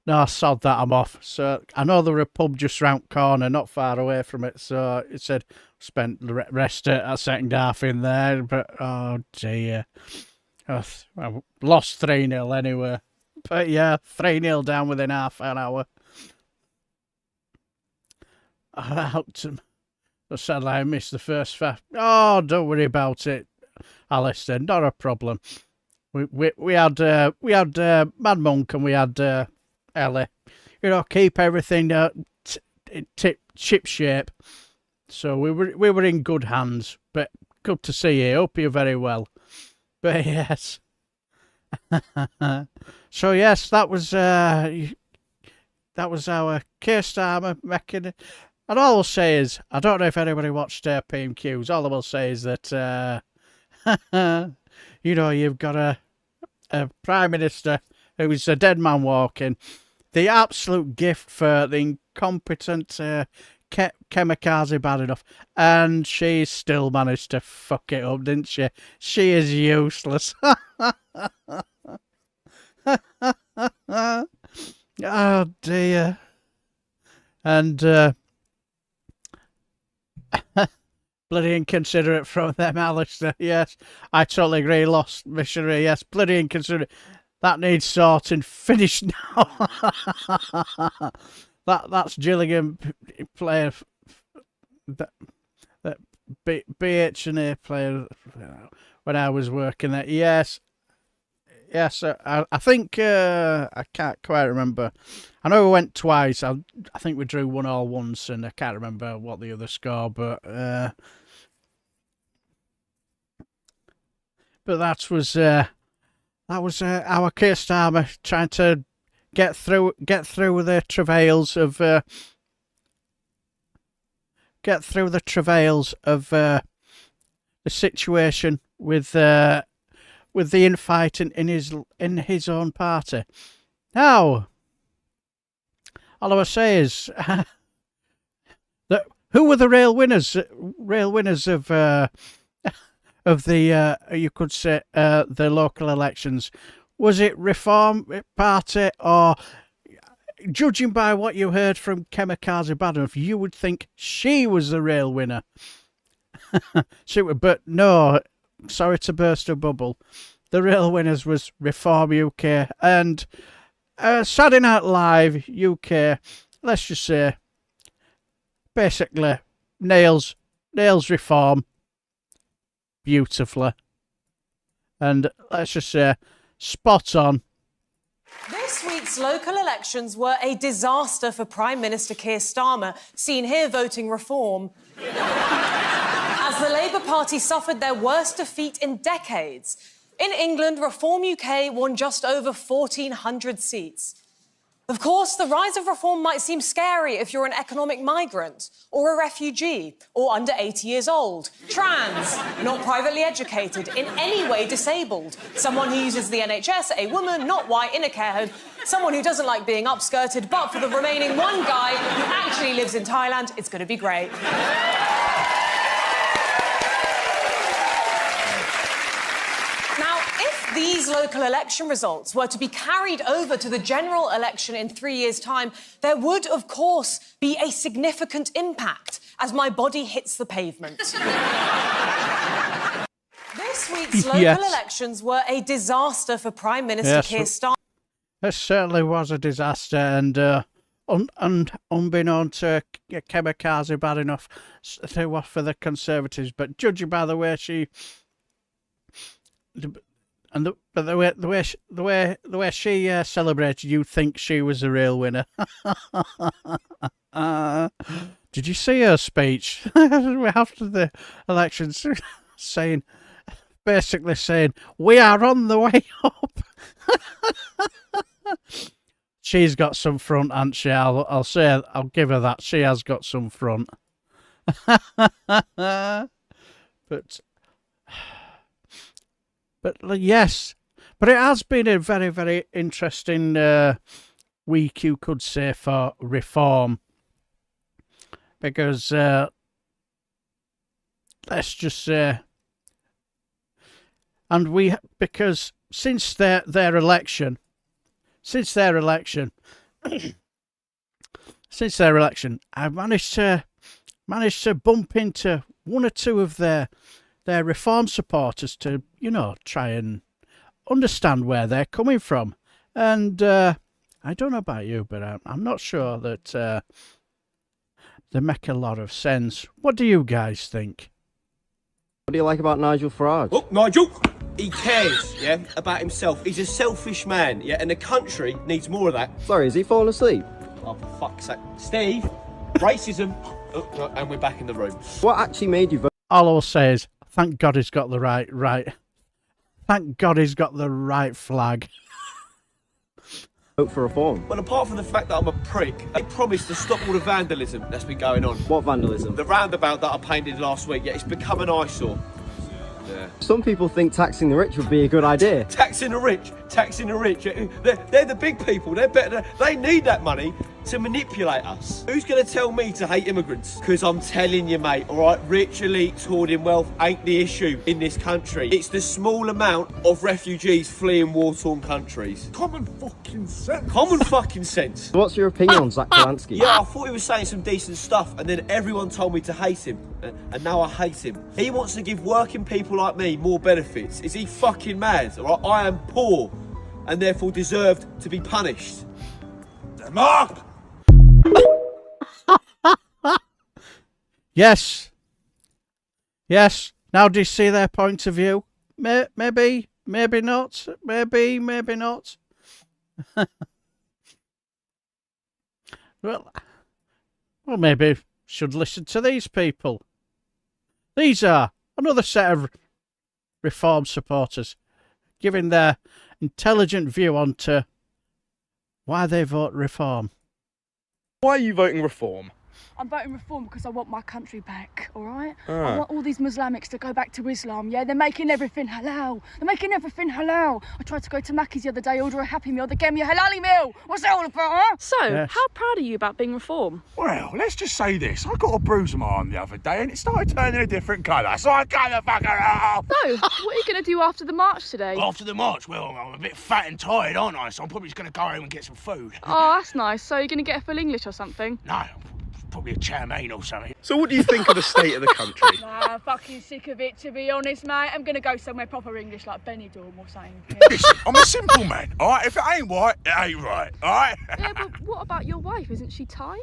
B: "No, sod that, I'm off." So I know there were a pub just round corner, not far away from it. So he said, "Spent the rest of that second half in there," but oh dear, I lost 3-0 anyway. But yeah, 3-0 down within half an hour. Sadly, I missed the first half. Oh, don't worry about it, Alistair. Not a problem. We had Mad Monk and we had Ellie. You know, keep everything chip shape. So we were in good hands. But good to see you. Hope you're very well. But yes. So yes, that was our Keir Starmer making And all I'll say is, I don't know if anybody watched PMQs. All I will say is that, you know, you've got a Prime Minister who's a dead man walking. The absolute gift for the incompetent kamikaze bad enough. And she still managed to fuck it up, didn't she? She is useless. Oh, dear. And, bloody inconsiderate from them, Alistair. Yes, I totally agree. Lost missionary. Yes, bloody inconsiderate. That needs sorting. Finished now. That's Gillingham player. That BH&A player when I was working there. Yes. I think I can't quite remember. I know we went twice. I think we drew 1-1 once, and I can't remember what the other score. But that was our Keir Starmer trying to get through the travails of the situation with the infighting in his own party. Now, all I will say is that who were the real winners of the you could say the local elections? Was it Reform Party, or, judging by what you heard from Kamikaze Badenoff, you would think she was the real winner? But no, sorry to burst a bubble. The real winners was Reform UK and Saturday Night Live UK. Let's just say, basically, nails Reform beautifully, and let's just say, spot on.
M: This week's local elections were a disaster for Prime Minister Keir Starmer, seen here voting Reform, as the Labour Party suffered their worst defeat in decades. In England, Reform UK won just over 1,400 seats. Of course, the rise of Reform might seem scary if you're an economic migrant, or a refugee, or under 80 years old, trans, not privately educated, in any way disabled, someone who uses the NHS, a woman, not white, in a care home, someone who doesn't like being upskirted, but for the remaining one guy who actually lives in Thailand, it's going to be great. These local election results were to be carried over to the general election in 3 years' time, there would, of course, be a significant impact as my body hits the pavement. This week's local elections were a disaster for Prime Minister Keir Starmer.
B: It certainly was a disaster, and unbeknown to Kamikaze Badenoff, they were for the Conservatives, but judging by the way she... And the way she celebrated, you'd think she was the real winner. Did you see her speech after the elections, basically saying, "We are on the way up." She's got some front, hasn't she? I'll give her that. She has got some front. But yes, but it has been a very, very interesting week, you could say, for Reform. Because, let's just say, because since their election, I've managed to bump into one or two of their Reform supporters to, try and understand where they're coming from. And I don't know about you, but I'm not sure that they make a lot of sense. What do you guys think?
N: What do you like about Nigel Farage?
O: Oh, Nigel! He cares, about himself. He's a selfish man, and the country needs more of that.
N: Sorry, is he falling asleep?
O: Oh, for fuck's sake. Steve, racism, and we're back in the room.
N: What actually made you vote?
B: All I will say is, thank God he's got the right. Thank God he's got the right flag.
N: vote for reform?
O: Well, apart from the fact that I'm a prick, they promised to stop all the vandalism that's been going on.
N: What vandalism?
O: The roundabout that I painted last week, yeah, it's become an eyesore. Yeah.
N: Some people think taxing the rich would be a good idea.
O: Taxing the rich. They're the big people. They're better. They need that money to manipulate us. Who's going to tell me to hate immigrants? Because I'm telling you, mate, all right, rich elites hoarding wealth ain't the issue in this country. It's the small amount of refugees fleeing war-torn countries.
P: Common fucking sense.
O: Common fucking sense.
N: What's your opinion on Zach Polanski?
O: Yeah, I thought he was saying some decent stuff, and then everyone told me to hate him, and now I hate him. He wants to give working people like me more benefits. Is he fucking mad? All right, I am poor, and therefore deserved to be punished.
P: Mark!
B: Yes. Yes. Now do you see their point of view? Maybe not. Maybe not. Well, maybe should listen to these people. These are another set of reform supporters giving their intelligent view onto why they vote reform.
P: Why are you voting reform?
Q: I'm voting reform because I want my country back, all right?
P: Ah.
Q: I want all these Muslimics to go back to Islam, yeah? They're making everything halal. They're making everything halal. I tried to go to Mackey's the other day, order a Happy Meal. They gave me a halali meal. What's that all about, huh?
R: So, how proud are you about being reform?
P: Well, let's just say this. I got a bruise on my arm the other day and it started turning a different colour, so I cut the fucker off.
R: So, what are you going to do after the march today?
P: After the march, well, I'm a bit fat and tired, aren't I? So I'm probably just going to go home and get some food.
R: Oh, that's nice. So, you're going to get a full English or something?
P: No, probably a chow mein or something. So what do you think of the state of the country?
Q: Nah, fucking sick of it, to be honest, mate. I'm going to go somewhere proper English, like Benidorm or something.
P: Listen, I'm a simple man, all right? If it ain't white, it ain't right, all right?
R: Yeah, but what about your wife? Isn't she Thai?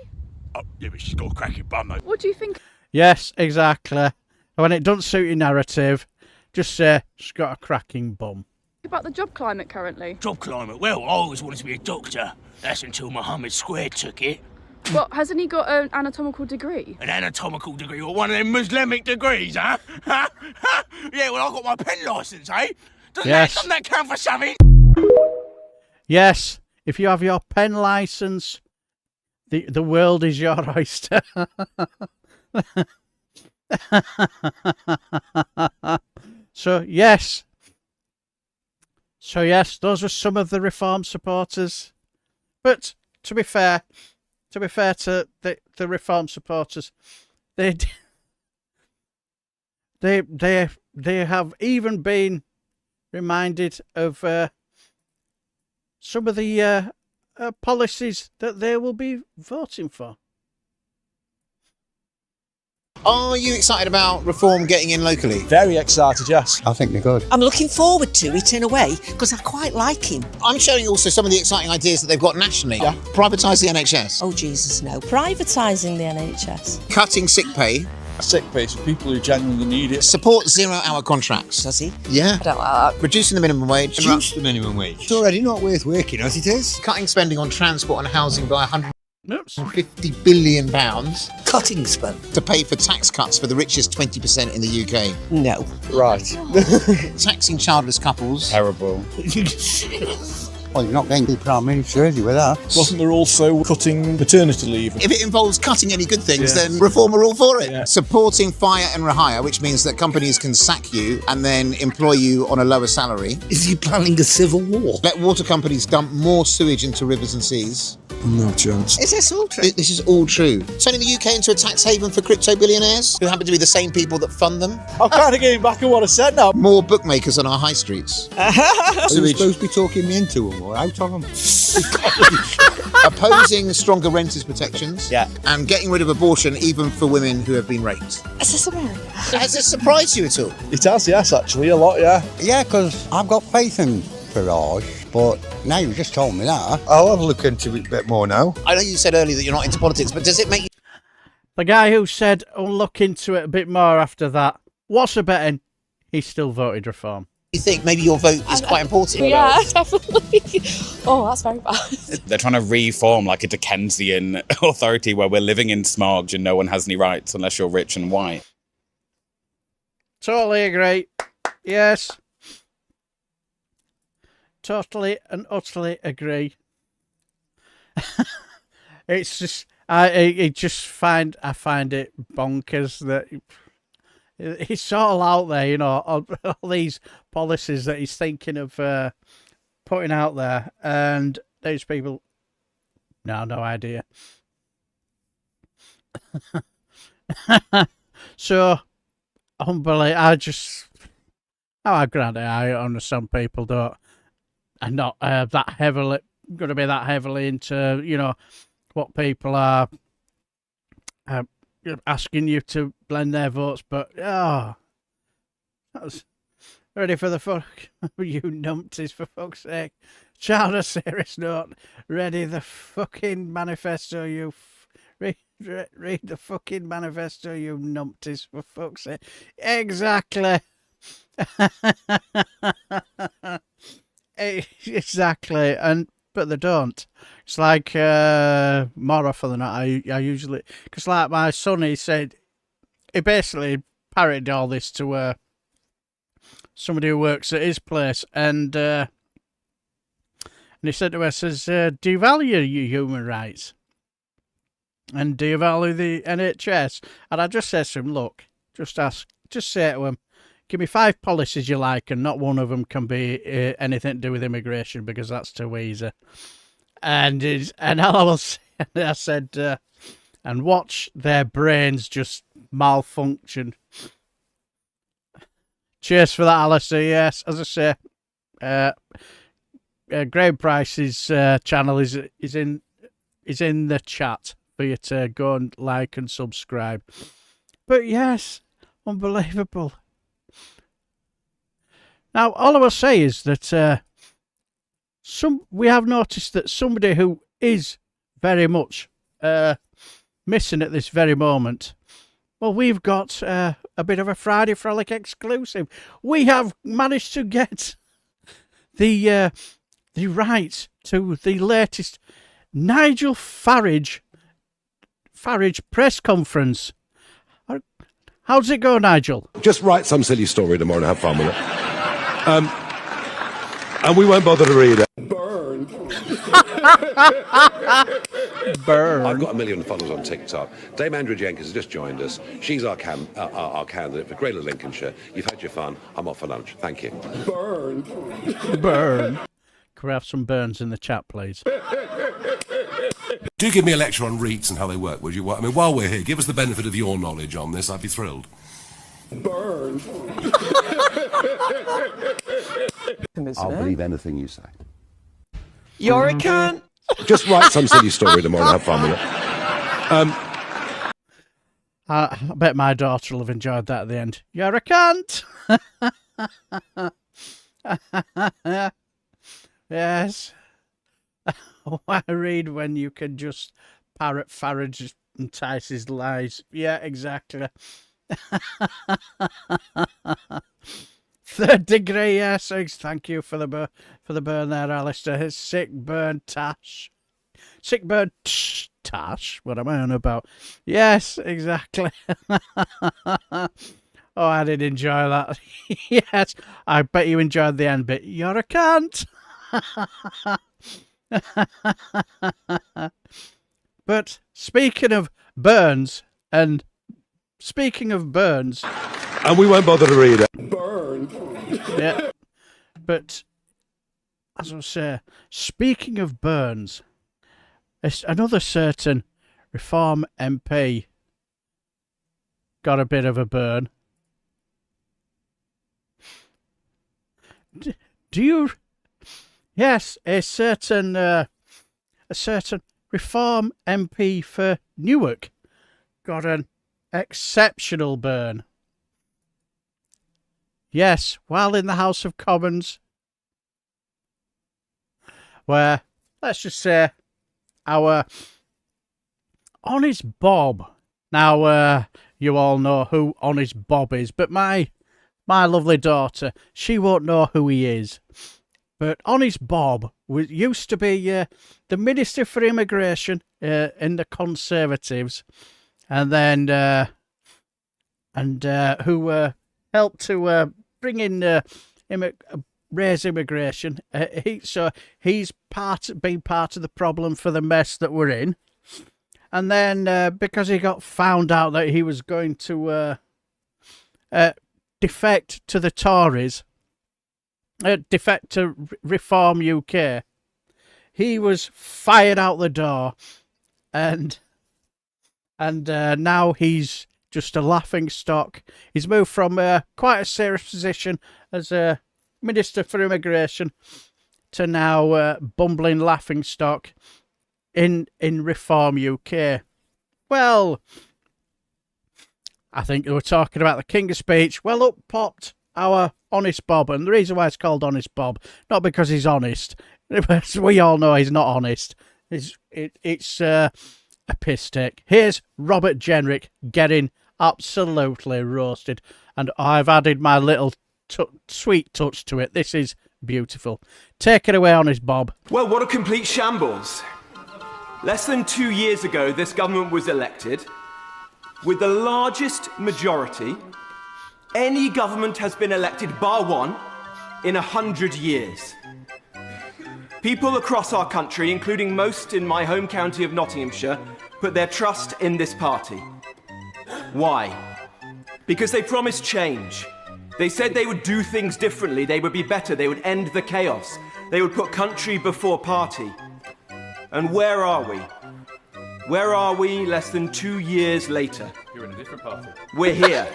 P: Oh, yeah, but she's got a cracking bum, though.
R: What do you think?
B: Yes, exactly. When it doesn't suit your narrative, just say she's got a cracking bum.
R: About the job climate currently?
P: Job climate? Well, I always wanted to be a doctor. That's until Mohammed Square took it.
R: What, hasn't he got an anatomical degree?
P: An anatomical degree, or one of them Muslimic degrees, huh? Yeah, well, I got my pen licence, eh? Doesn't that count for something?
B: Yes, if you have your pen licence, the world is your oyster. So yes, those were some of the reform supporters. But to be fair to the reform supporters, they have even been reminded of some of the policies that they will be voting for.
S: Are you excited about reform getting in locally?
T: Very excited, yes. I think they're good.
U: I'm looking forward to it in a way, because I quite like him.
S: I'm showing also some of the exciting ideas that they've got nationally. Yeah. Privatise the NHS.
U: Oh, Jesus, no. Privatising the NHS.
S: Cutting sick pay.
T: Sick pay for people who genuinely need it.
S: Support 0-hour contracts.
U: Does he?
S: Yeah.
U: I don't like that.
S: Reducing the minimum wage.
T: Reduce the minimum wage. It's already not worth working as it is.
S: Cutting spending on transport and housing by £150 billion.
U: Cutting spend.
S: To pay for tax cuts for the richest 20% in the UK.
U: No.
T: Right.
S: Taxing childless couples.
T: Terrible. Well, you're not going to be Prime Minister, is you, with that? Wasn't there also cutting maternity leave?
S: If it involves cutting any good things, then reform are all for it.
T: Yeah.
S: Supporting fire and rehire, which means that companies can sack you and then employ you on a lower salary.
U: Is he planning a civil war?
S: Let water companies dump more sewage into rivers and seas.
T: No chance.
S: Is this all true? This is all true. Turning the UK into a tax haven for crypto billionaires, who happen to be the same people that fund them.
T: I'm kind of getting back on what I said now.
S: More bookmakers on our high streets.
T: Are you supposed to be talking me into them or out of them?
S: Opposing stronger renters' protections.
T: Yeah.
S: And getting rid of abortion even for women who have been raped.
U: Is this America?
S: Has this surprised you at all?
T: It has, yes, actually, a lot, yeah. Yeah, because I've got faith in Farage. But now you've just told me that. I'll have a look into it a bit more now.
S: I know you said earlier that you're not into politics, but does it make you...
B: The guy who said, "I'll look into it a bit more after that," what's a betting? He still voted reform.
S: You think maybe your vote is quite important?
R: Yeah, definitely. Oh, that's very bad.
V: They're trying to reform like a Dickensian authority where we're living in smog and no one has any rights unless you're rich and white.
B: Totally agree. Yes. Totally and utterly agree. It's just I find it bonkers that he's sort of out there, you know, all these policies that he's thinking of putting out there, and those people, no idea. So, unbelievable. Granted, I understand people are not that heavily going to be that heavily into, you know, what people are asking you to blend their votes, but that's ready for the fuck, you numpties, for fuck's sake. Child, a serious note. Ready the fucking manifesto, you. Read the fucking manifesto, you numpties, for fuck's sake. Exactly. Exactly. But they don't. It's like more often than not, I usually, because like my son, he basically parodied all this to somebody who works at his place, and he said to her, says, do you value your human rights? And do you value the NHS? And I just said to him, look, just say to him, give me 5 policies you like, and not one of them can be anything to do with immigration, because that's too easy. And I said, and watch their brains just malfunction. Cheers for that, Alistair. Yes, as I say, Graham Price's channel is in the chat for you to go and like and subscribe. But yes, unbelievable. Now, all I will say is that we have noticed that somebody who is very much missing at this very moment. Well, we've got a bit of a Friday Frolic exclusive. We have managed to get the rights to the latest Nigel Farage press conference. How does it go, Nigel?
C: Just write some silly story tomorrow and have fun with it. And we won't bother to read it. Burn.
B: Burn.
C: I've got 1 million followers on TikTok. Dame Andrew Jenkins has just joined us. She's our candidate for Greater Lincolnshire. You've had your fun. I'm off for lunch. Thank you. Burn.
B: Burn. Can we have some burns in the chat, please?
C: Do give me a lecture on REITs and how they work, would you? I mean, while we're here, give us the benefit of your knowledge on this. I'd be thrilled. Burn. I'll believe anything you say.
O: You're a cunt.
C: Just write some silly story tomorrow and have fun with it.
B: I bet my daughter will have enjoyed that at the end. You're a cunt. Yes. Why read when you can just parrot Farage and Tice's lies? Yeah, exactly. 3rd degree, yes. Thank you for the burn there, Alistair. Sick burn, Tash. Sick burn, Tash. What am I on about? Yes, exactly. Oh, I did enjoy that. Yes, I bet you enjoyed the end bit. You're a cunt. But speaking of burns, and
C: we won't bother to read it.
B: Burn. Yeah. But as I say, speaking of burns, another certain Reform MP got a bit of a burn. Do you? Yes, a certain Reform MP for Newark got an exceptional burn. Yes, while in the House of Commons, where, let's just say, our Honest Bob. Now, you all know who Honest Bob is, but my lovely daughter, she won't know who he is. But Honest Bob used to be the Minister for Immigration in the Conservatives, and then who helped to bring in raise immigration. So he's been part of the problem for the mess that we're in. And then because he got found out that he was going to defect to the Tories, defect to Reform UK, he was fired out the door, and now he's just a laughing stock. He's moved from quite a serious position as a Minister for Immigration to now bumbling laughing stock in Reform UK. Well, I think they were talking about the King of Speech. Well, up popped our Honest Bob, and the reason why it's called Honest Bob, not because he's honest, as we all know he's not honest. It's a piss take. Here's Robert Jenrick getting absolutely roasted, and I've added my little sweet touch to it. This is beautiful. Take it away, Honest Bob.
D: Well, what a complete shambles. Less than 2 years ago, this government was elected with the largest majority any government has been elected, bar one, in 100 years. People across our country, including most in my home county of Nottinghamshire, put their trust in this party. Why? Because they promised change. They said they would do things differently, they would be better, they would end the chaos, they would put country before party. And where are we? Where are we less than 2 years later?
F: You're in a different party.
D: We're here.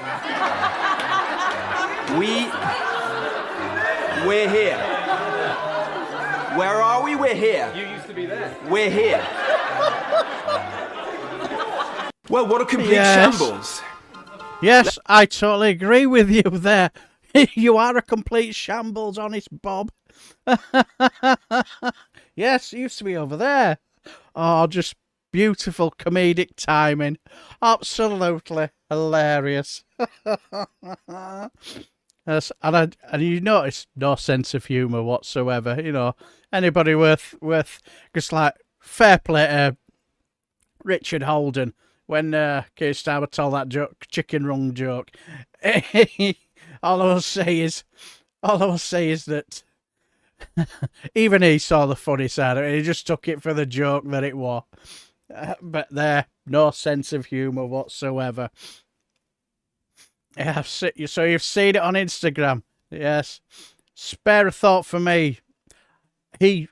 D: We're here. Where are we? We're here.
F: You used to be there.
D: We're here. Well, what a complete shambles.
B: Yes, I totally agree with you there. You are a complete shambles, Honest Bob. Yes, it used to be over there. Oh, just beautiful comedic timing. Absolutely hilarious. Yes, and you notice no sense of humour whatsoever. You know, anybody worth just like fair play to Richard Holden when Keir Starmer told that joke, chicken rung joke. All I will say is that even he saw the funny side of it. He just took it for the joke that it was. But there, no sense of humour whatsoever. Yeah, so you've seen it on Instagram. Yes. Spare a thought for me. He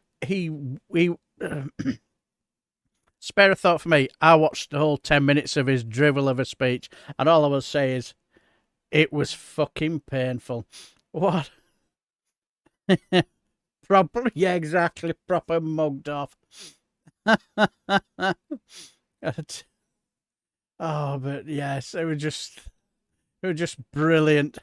B: spare a thought for me. I watched the whole 10 minutes of his drivel of a speech, and all I will say is it was fucking painful. What? Proper, yeah, exactly. Proper mugged off. Oh, but yes, it was just brilliant.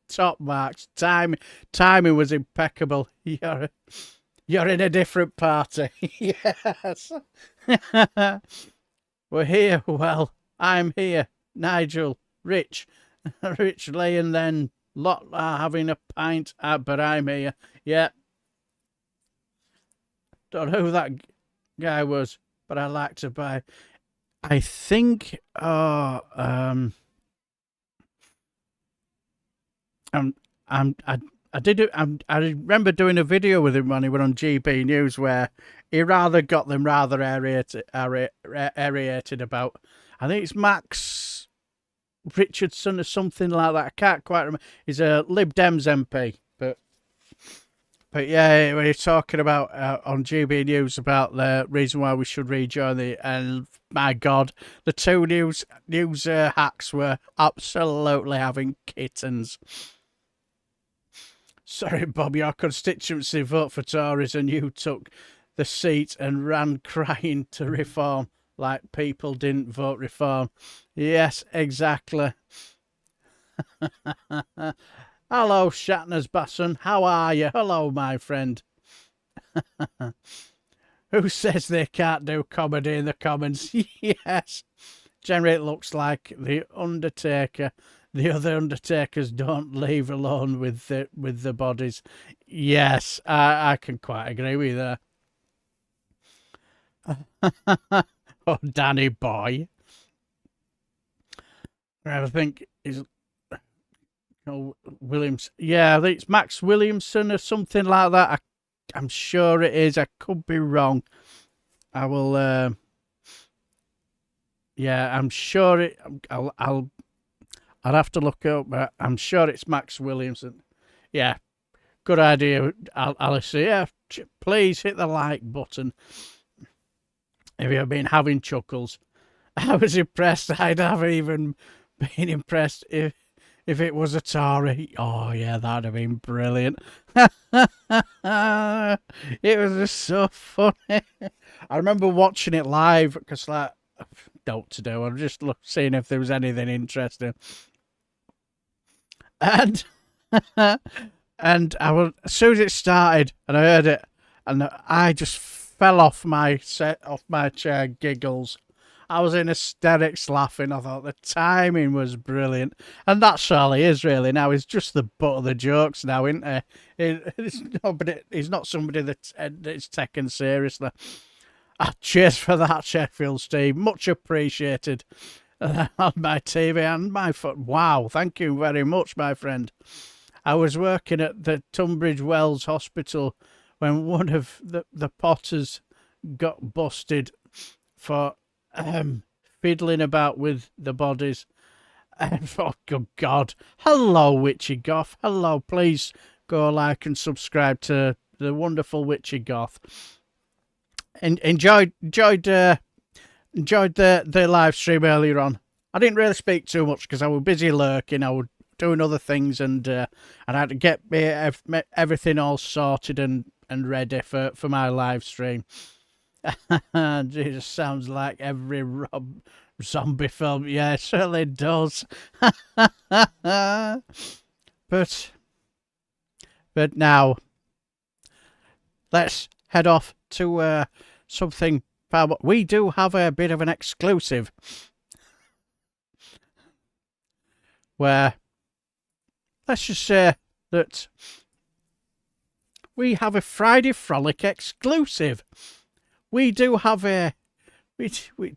B: Top marks. Timing was impeccable. You're in a different party. Yes. We're here. Well, I'm here. Nigel, Rich, Lee, and then Lot are having a pint. But I'm here. Yeah. Don't know who that guy was, but I like to buy. I think. I remember doing a video with him when he went on GB News where he got them rather aerated about. I think it's Max Richardson or something like that. I can't quite remember. He's a Lib Dems MP, but yeah, when he's talking about on GB News about the reason why we should rejoin and my God, the two news hacks were absolutely having kittens. Sorry, Bob, your constituency vote for Tories and you took the seat and ran crying to Reform like people didn't vote Reform. Yes, exactly. Hello, Shatner's Basson. How are you? Hello, my friend. Who says they can't do comedy in the comments? Yes. Generally, it looks like the Undertaker. The other Undertakers don't leave alone with the bodies. Yes, I can quite agree with you there. Oh, Danny boy. I think he's Oh, Williams. Yeah, I think it's Max Williamson or something like that. I'm sure it is. I could be wrong. I will. Yeah, I'm sure it. I'll have to look it up, but I'm sure it's Max Williamson. Yeah, good idea, Alice. Yeah, please hit the like button if you've been having chuckles. I was impressed. I'd have even been impressed if it was Atari. Oh, yeah, that'd have been brilliant. It was just so funny. I remember watching it live because, like, don't know what to do. I'm just seeing if there was anything interesting. And and as soon as it started and I heard it, and I just fell off my chair, giggles. I was in hysterics laughing. I thought the timing was brilliant. And that's all he is, really. Now, he's just the butt of the jokes now, isn't he? He's not somebody that's taken seriously. Cheers for that, Sheffield Steve. Much appreciated on my TV and my foot. Wow, thank you very much, my friend. I was working at the Tunbridge Wells Hospital when one of the Potters got busted for fiddling about with the bodies. And oh, good God. Hello, Witchy Goth. Hello, please go like and subscribe to the wonderful Witchy Goth. Enjoyed the live stream earlier on. I didn't really speak too much because I was busy lurking. I was doing other things and I had to get everything all sorted and ready for my live stream. It just sounds like every Rob Zombie film. Yeah, it certainly does. But now, let's head off to something. We do have a bit of an exclusive where, let's just say that we have a Friday Frolic exclusive. We do have a...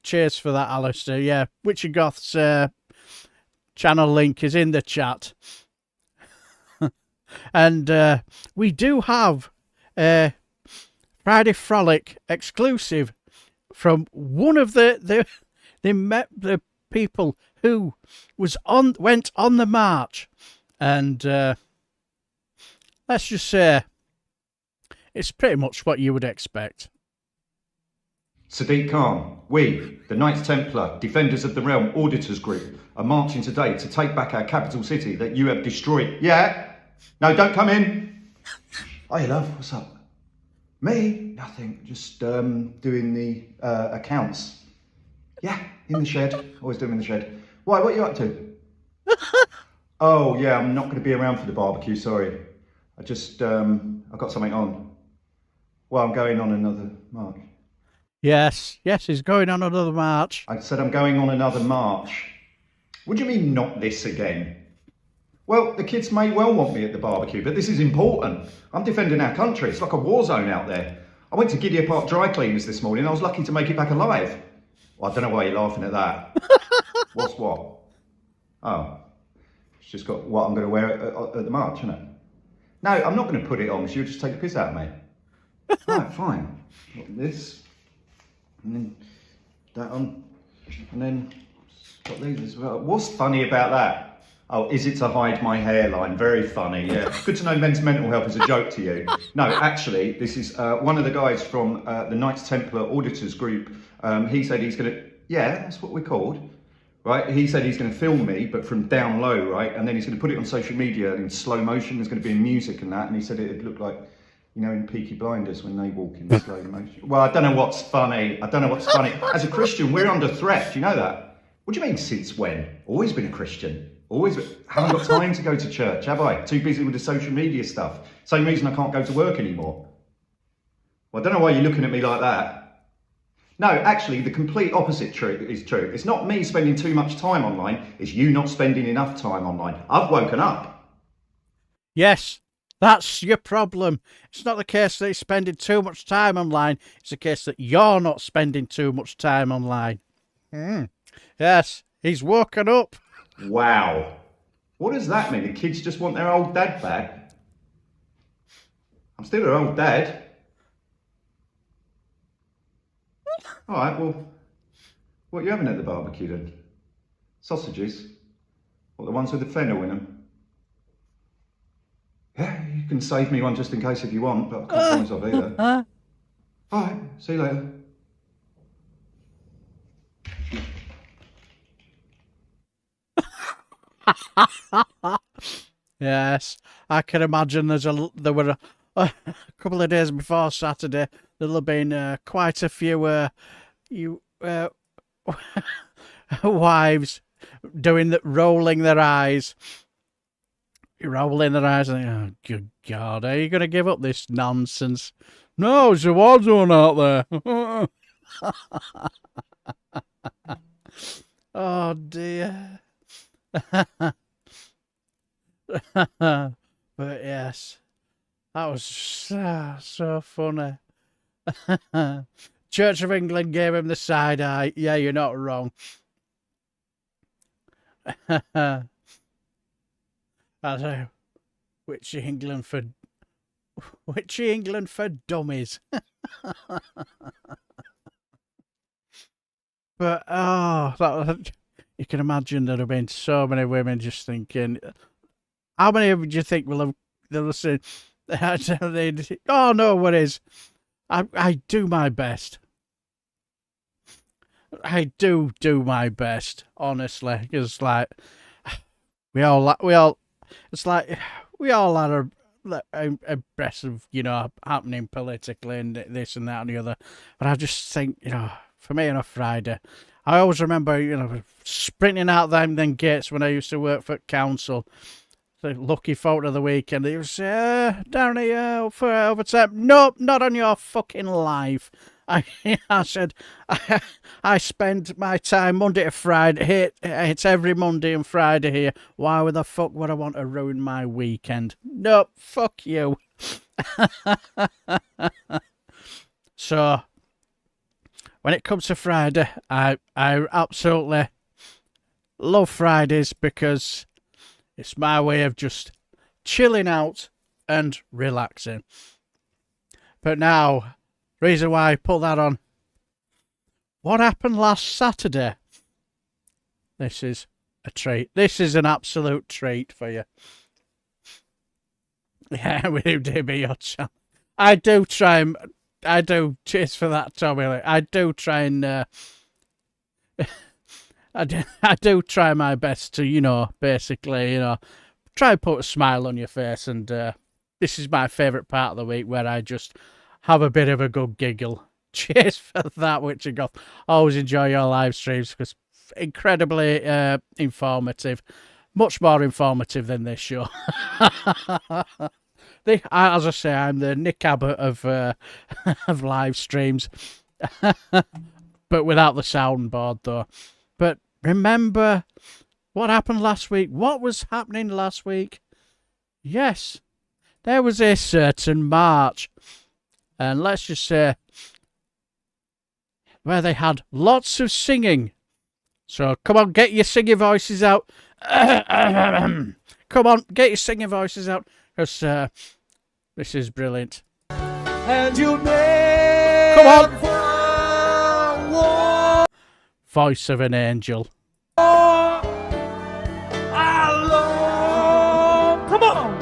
B: cheers for that, Alistair. Yeah, Witchy Goth's channel link is in the chat. And we do have a Friday Frolic exclusive from one of the people who went on the march. And let's just say it's pretty much what you would expect.
E: Sadiq Khan, we, the Knights Templar, Defenders of the Realm Auditors Group, are marching today to take back our capital city that you have destroyed. Yeah? No, don't come in. Hi, love. What's up? Me? Nothing. Just doing the accounts. Yeah, in the shed. Always do them in the shed. Why? What are you up to? Oh, yeah, I'm not going to be around for the barbecue, sorry. I just, I've got something on. Well, I'm going on another march.
B: Yes, he's going on another march.
E: I said I'm going on another march. What do you mean, not this again? Well, the kids may well want me at the barbecue, but this is important. I'm defending our country. It's like a war zone out there. I went to Gideon Park Dry Cleaners this morning. I was lucky to make it back alive. Well, I don't know why you're laughing at that. What's what? Oh, it's just got what I'm going to wear at the march, isn't it? No, I'm not going to put it on, because you'll just take the piss out of me. Right, fine. This, and then that on, and then got these as well. What's funny about that? Oh, is it to hide my hairline? Very funny, yeah. Good to know men's mental health is a joke to you. No, actually, this is one of the guys from the Knights Templar Auditors Group. He said he's going to, yeah, that's what we're called, right? He said he's going to film me, but from down low, right? And then he's going to put it on social media in slow motion. There's going to be music and that. And he said it'd look like, you know, in Peaky Blinders when they walk in slow motion. Well, I don't know what's funny. As a Christian, we're under threat. Do you know that? What do you mean, since when? Always been a Christian. Always haven't got time to go to church, have I? Too busy with the social media stuff. Same reason I can't go to work anymore. Well, I don't know why you're looking at me like that. No, actually, the complete opposite is true. It's not me spending too much time online. It's you not spending enough time online. I've woken up.
B: Yes, that's your problem. It's not the case that you're spending too much time online. It's the case that you're not spending too much time online. Yes, he's woken up.
E: Wow. What does that mean? The kids just want their old dad back? I'm still her old dad. All right, well, what are you having at the barbecue then? Sausages? What, the ones with the fennel in them? Yeah, you can save me one just in case if you want, but I can't promise I'll be there. All right, see you later.
B: Yes, I can imagine there were a couple of days before Saturday, there'll have been quite a few wives rolling their eyes. Rolling their eyes and oh, good God, are you going to give up this nonsense? No, there was one out there. Oh dear. But yes, that was so funny. Church of England gave him the side eye. Yeah, you're not wrong. Witchy England for dummies. But you can imagine there'd have been so many women just thinking, how many of you think they'll have said, oh no, what is? I do my best. I do my best, honestly, because like we all it's like we all had a breast of happening politically and this and that and the other, but I just think for me on a Friday, I always remember sprinting out them gates when I used to work for council. The lucky photo of the weekend. They would say, down here for overtime. Nope, not on your fucking life. I said, I spend my time Monday to Friday. It's every Monday and Friday here. Why the fuck would I want to ruin my weekend? Nope, fuck you. So, when it comes to Friday, I absolutely love Fridays because it's my way of just chilling out and relaxing. But now, reason why I put that on. What happened last Saturday? This is a treat. This is an absolute treat for you. Yeah, we do be your channel. I do, cheers for that, Tommy. I do try and... I do try my best to, basically, try and put a smile on your face. And this is my favourite part of the week where I just have a bit of a good giggle. Cheers for that, Witchy Goth. Always enjoy your live streams because incredibly informative. Much more informative than this show. As I say, I'm the Nick Abbott of live streams. But without the soundboard, though. But remember what happened last week? What was happening last week? Yes, there was a certain march. And let's just say, where they had lots of singing. So come on, get your singing voices out. Come on, get your singing voices out. Because this is brilliant.
O: And you never
B: come on. Voice of an angel.
O: Come on.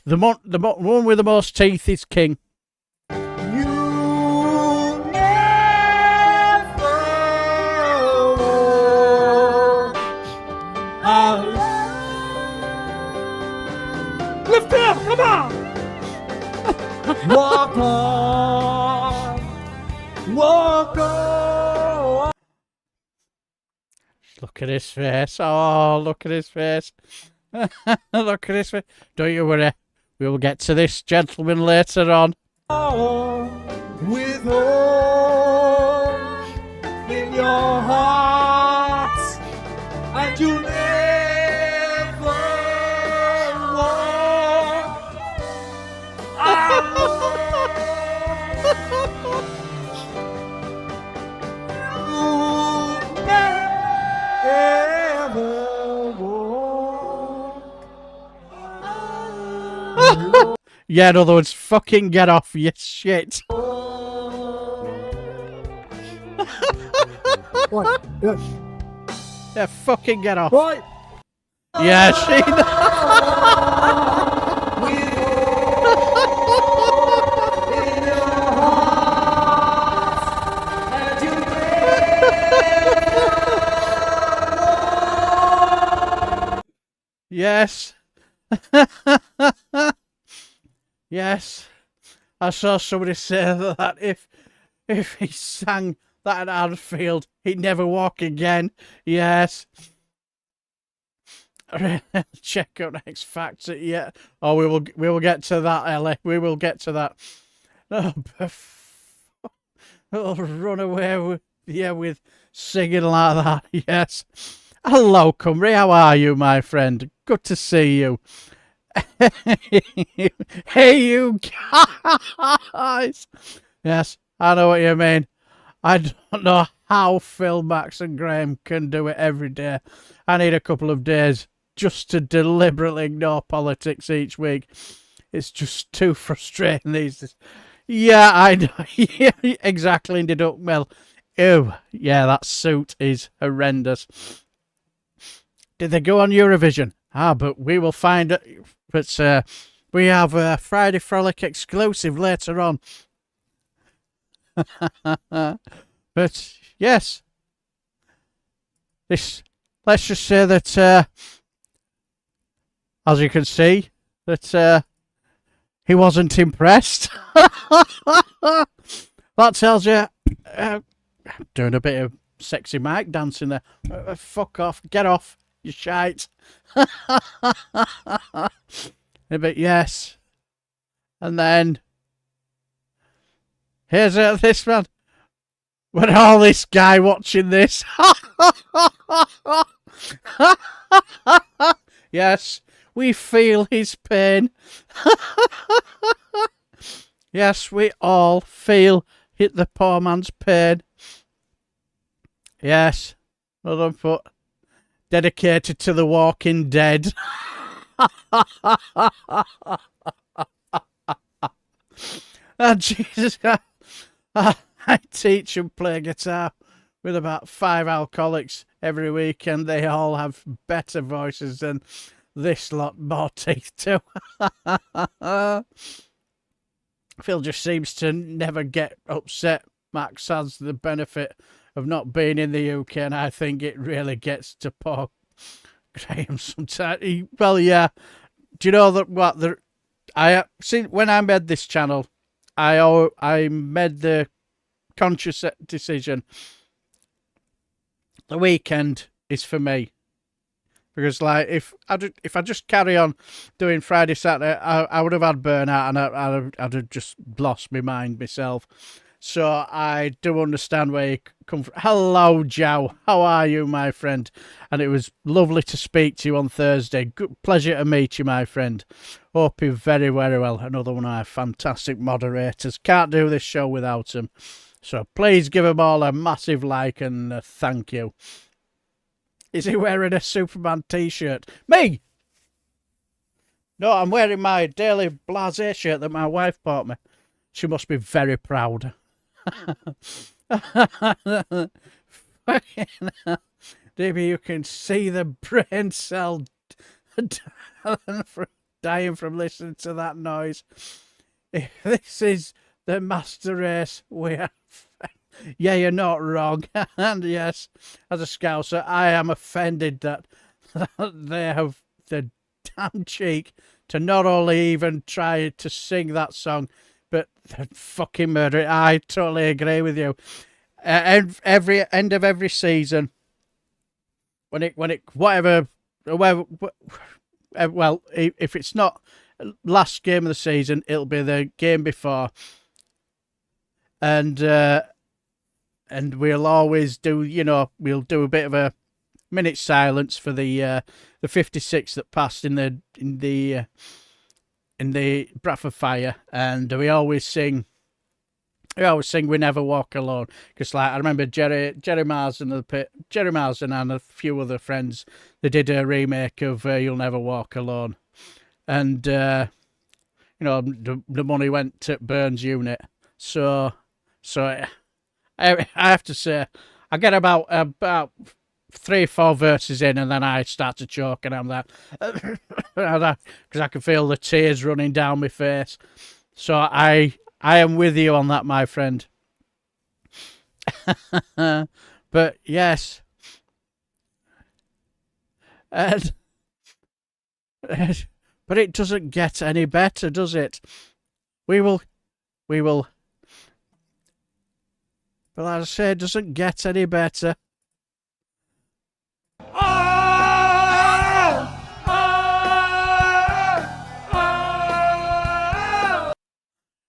B: The one with the most teeth is king.
O: You lift up, come on. Walk on. Walk on.
B: Look at his face. Oh, look at his face. Look at his face. Don't you worry. We will get to this gentleman later on.
O: With all in your heart, and you never walk alone.
B: Yeah, in other words, fucking get off, you shit.
A: Right, yes.
B: Yeah, fucking get off.
A: Right.
B: Yeah, she... Yes. Yes. I saw somebody say that if he sang that at Anfield, he'd never walk again. Yes. Check out X Factor. Yeah. Oh, we will get to that, Ellie. We will get to that. Oh, I'll run away with singing like that. Yes. Hello, Cymru. How are you, my friend? Good to see you. Hey, you guys. Yes, I know what you mean. I don't know how Phil, Max and Graham can do it every day. I need a couple of days just to deliberately ignore politics each week. It's just too frustrating these days. Yeah, I know. Yeah, exactly, Indy Duckmill. Ew, yeah, that suit is horrendous. Did they go on Eurovision? Ah, but we will find it. But we have a Friday Frolic exclusive later on. But yes, let's just say that as you can see, that he wasn't impressed. That tells you. Doing a bit of sexy mic dancing there. Fuck off, get off, you shite. But yes, and then here's this man. When all this guy watching this. Yes, we feel his pain. Yes, we all feel the poor man's pain. Yes, another foot dedicated to the Walking Dead. Oh, Jesus. I teach and play guitar with about 5 alcoholics every week, and they all have better voices than this lot, more teeth too. Phil just seems to never get upset. Max has the benefit of not being in the UK, and I think it really gets to poor Graham sometimes. Well, yeah. Do you know that what I see when I made this channel, I made the conscious decision. The weekend is for me. Because, like, if I just carry on doing Friday, Saturday, I would have had burnout, and I'd have just lost my mind myself. So I do understand where you come from. Hello, Joe. How are you, my friend? And it was lovely to speak to you on Thursday. Good pleasure to meet you, my friend. Hope you're very, very well. Another one of our fantastic moderators. Can't do this show without them. So please give them all a massive like and a thank you. Is he wearing a Superman t-shirt? Me! No, I'm wearing my Daily Blasé shirt that my wife bought me. She must be very proud. Maybe you can see the brain cell dying from listening to that noise. If this is the master race, we have... Yeah, you're not wrong. And yes, as a Scouser, I am offended that they have the damn cheek to not only even try to sing that song, but they fucking murder it. I totally agree with you. Every end of every season, whatever, well, if it's not last game of the season, it'll be the game before, and we'll always do, we'll do a bit of a minute silence for the 56 that passed in the Bradford Fire, and we always sing We Never Walk Alone, because like I remember Jerry Marsden and a few other friends, they did a remake of You'll Never Walk Alone, and the money went to Burns' unit. So I have to say, I get about 3 or 4 verses in, and then I start to choke, and I'm like, because I can feel the tears running down my face. So I am with you on that, my friend. But yes, but it doesn't get any better, does it? We will. But as I say, it doesn't get any better.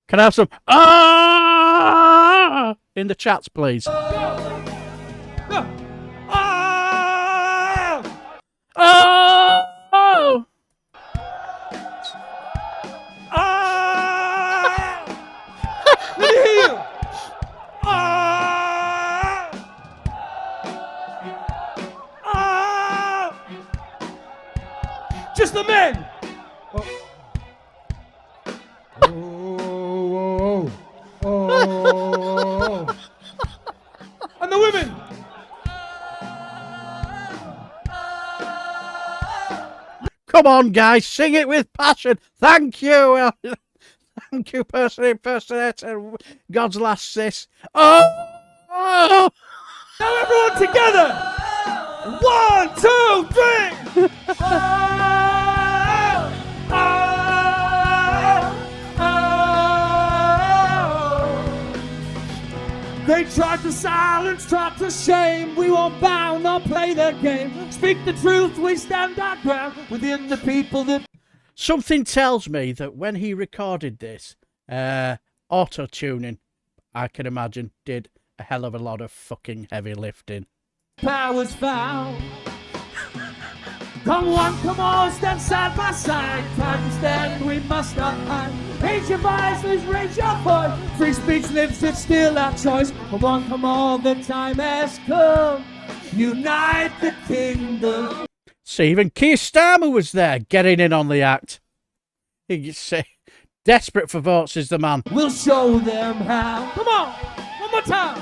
B: Can I have some in the chats, please?
O: Let me hear you. Just the men. And the women.
B: Come on, guys, sing it with passion. Thank you. Thank you, person impersonator. God's last sis. Oh!
O: Now everyone together. 1, 2, 3. They tried to silence, tried to shame. We won't bow nor play their game. Speak the truth, we stand our ground within the people that...
B: Something tells me that when he recorded this, auto-tuning, I can imagine, did a hell of a lot of fucking heavy lifting.
O: Powers found. Come on, stand side by side. Time to stand, we must not hide. Raise your voices, raise your voice. Free speech lives, it's still our choice. Come on, the time has come. Unite the kingdom.
B: See, even Keir Starmer was there, getting in on the act. You say, desperate for votes is the man.
O: We'll show them how. Come on, one more time.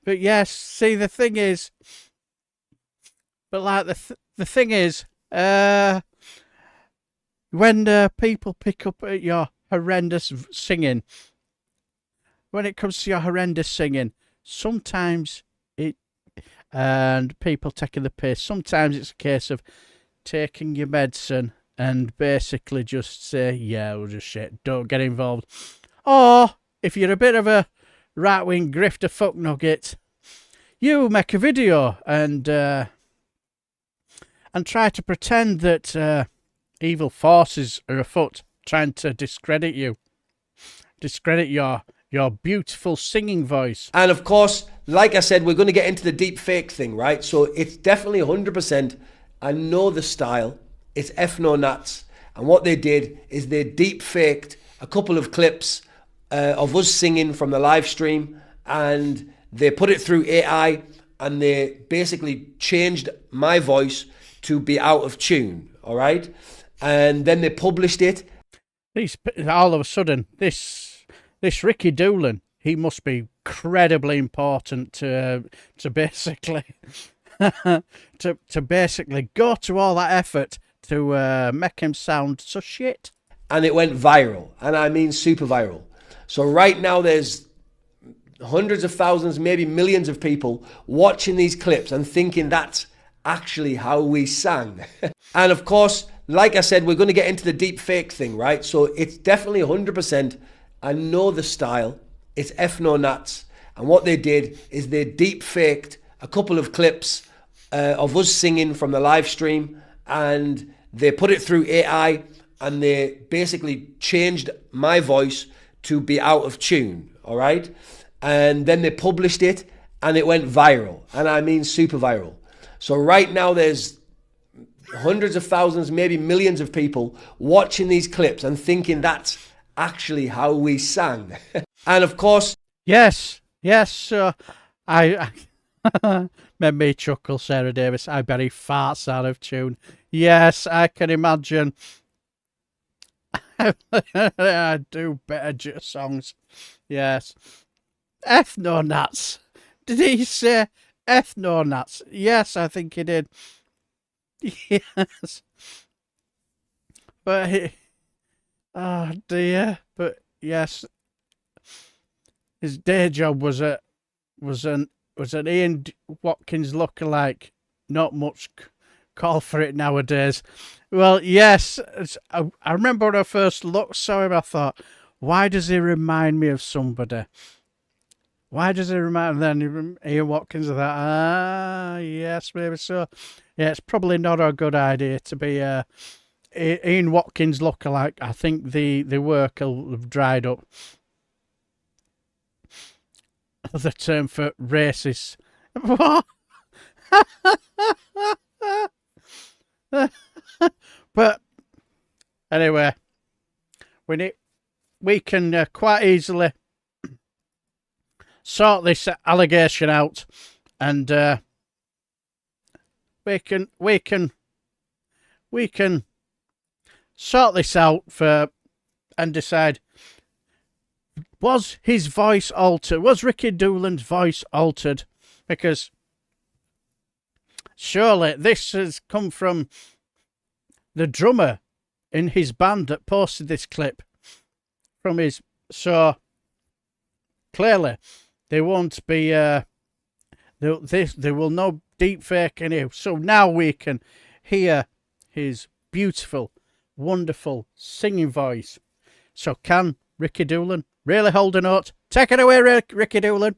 B: But yes, see, the thing is, but like the thing is, when people pick up at your horrendous singing, when it comes to your horrendous singing, sometimes and people taking the piss, sometimes it's a case of taking your medicine and basically just say, yeah, we'll just shit, don't get involved. Or, if you're a bit of a right-wing grifter fuck nugget, you make a video and try to pretend that evil forces are afoot, trying to discredit you. Discredit your beautiful singing voice.
O: And of course, like I said, we're going to get into the deep fake thing, right? So it's definitely 100%. I know the style. It's ethno nuts. And what they did is they deep faked a couple of clips of us singing from the live stream, and they put it through AI, and they basically changed my voice to be out of tune, all right? And then they published it.
B: All of a sudden, this Ricky Doulan, he must be incredibly important to basically to basically go to all that effort to make him sound so shit.
O: And it went viral, and I mean super viral. So right now there's hundreds of thousands, maybe millions of people watching these clips and thinking that's actually how we sang. And of course, like I said, we're going to get into the deep fake thing, right? So it's definitely 100%. I know the style. It's ethno nuts. And what they did is they deep faked a couple of clips of us singing from the live stream, and they put it through AI, and they basically changed my voice to be out of tune, all right? And then they published it, and it went viral, and I mean super viral. So right now there's hundreds of thousands, maybe millions of people watching these clips and thinking that's actually how we sang. And of course...
B: Yes, I Made me chuckle, Sarah Davis. I bet he farts out of tune. Yes, I can imagine. I do better songs. Yes. Ethno-nuts. Did he say ethno-nuts? Yes, I think he did. Yes. But oh dear. But yes, his day job was an Ian Watkins lookalike. Not much call for it nowadays. Well, yes, I remember when I first saw him, I thought, why does he remind me of somebody? Why does he remind me? Then Ian Watkins, I thought, yes, maybe so. Yeah, it's probably not a good idea to be Ian Watkins lookalike. I think the work will have dried up. The term for racist. What? But anyway, we can quite easily sort this allegation out, and we can sort this out and decide, was his voice altered? Was Ricky Doulan's voice altered? Because surely this has come from the drummer in his band that posted this clip from his. So clearly there won't be there will no deep fake in here. So now we can hear his beautiful, wonderful singing voice. So can Ricky Doulan really hold a note? Take it away, Ricky Doulan.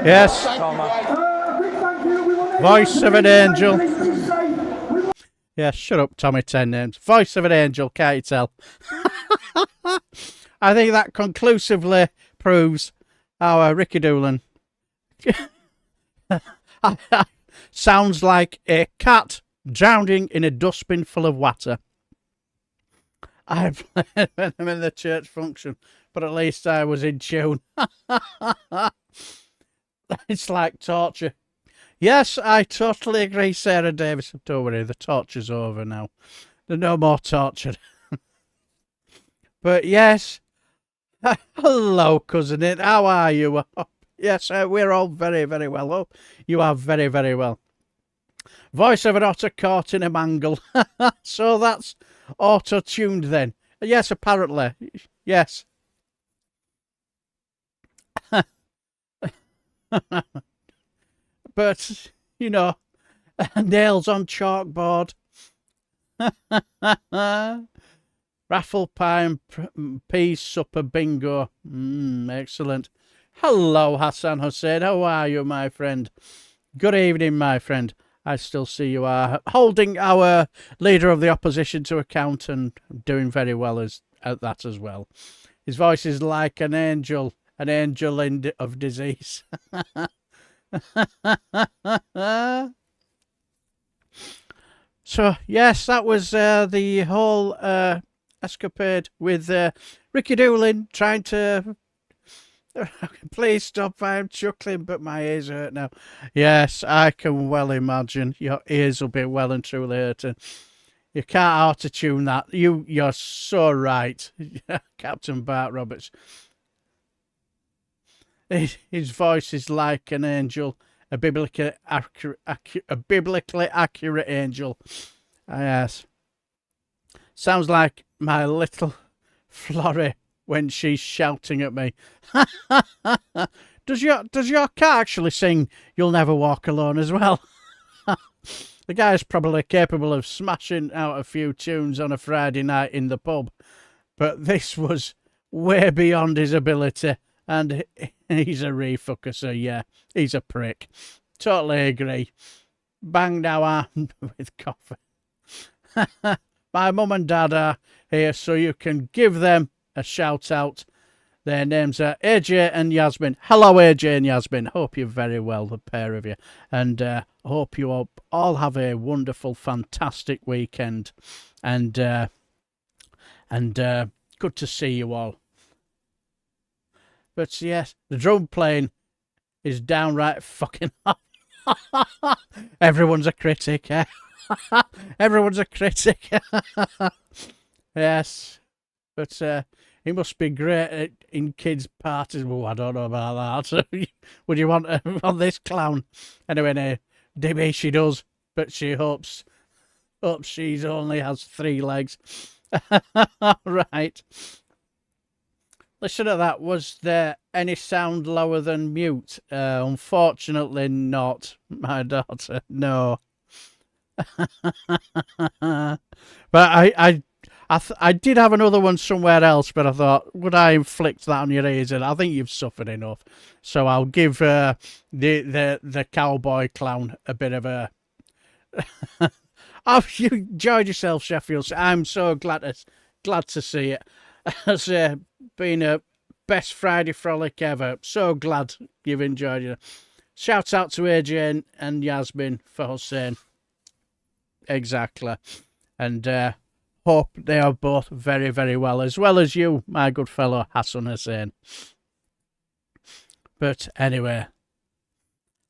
B: Yes. Voice of an angel. Yeah, shut up, Tommy 10 Names. Voice of an angel, can't you tell? I think that conclusively proves our Ricky Doulan sounds like a cat drowning in a dustbin full of water. I played when I'm in the church function, but at least I was in tune. It's like torture. Yes, I totally agree, Sarah Davis. Don't worry, the torture's over now. There's no more torture. But yes, hello, cousin It. How are you? Yes, we're all very, very well. Oh, you are very, very well. Voice of an otter caught in a mangle. So that's auto-tuned then. Yes, apparently. Yes. But, you know, nails on chalkboard. Raffle pie and peas supper bingo. Excellent. Hello, Hassan Hussein. How are you, my friend? Good evening, my friend. I still see you are holding our leader of the opposition to account and doing very well at that as well. His voice is like an angel of disease. So, yes, that was the whole escapade with Ricky Doulan trying to... Please stop, I'm chuckling, but my ears hurt now. Yes, I can well imagine your ears will be well and truly hurting. You can't auto-tune that. You're so right, Captain Bart Roberts. His voice is like an angel, a biblically accurate angel. Yes. Sounds like my little Florrie when she's shouting at me. Does your cat actually sing "You'll Never Walk Alone" as well? The guy's probably capable of smashing out a few tunes on a Friday night in the pub, but this was way beyond his ability, and he's a refocuser, yeah. He's a prick. Totally agree. Banged our arm with coffee. My mum and dad are here, so you can give them a shout out. Their names are AJ and Yasmin. Hello, AJ and Yasmin. Hope you're very well, the pair of you. And hope you all have a wonderful, fantastic weekend. And good to see you all. But yes, the drum playing is downright fucking hot. Everyone's a critic, eh? Everyone's a critic. Yes. But he must be great in kids' parties. Oh, I don't know about that. Would you want this clown? Anyway, no, maybe she does, but she hopes she only has 3 legs. Right. Listen to that. Was there any sound lower than mute? Unfortunately not, my daughter. No. But I did have another one somewhere else, but I thought, would I inflict that on your ears? And I think you've suffered enough. So I'll give the cowboy clown a bit of a... Oh, you enjoyed yourself, Sheffield. I'm so glad to see it. It's been a best Friday frolic ever. So glad you've enjoyed it. Shout out to AJ and Yasmin for Hussein. Exactly. And hope they are both very, very well as you, my good fellow Hassan Hussein. But anyway,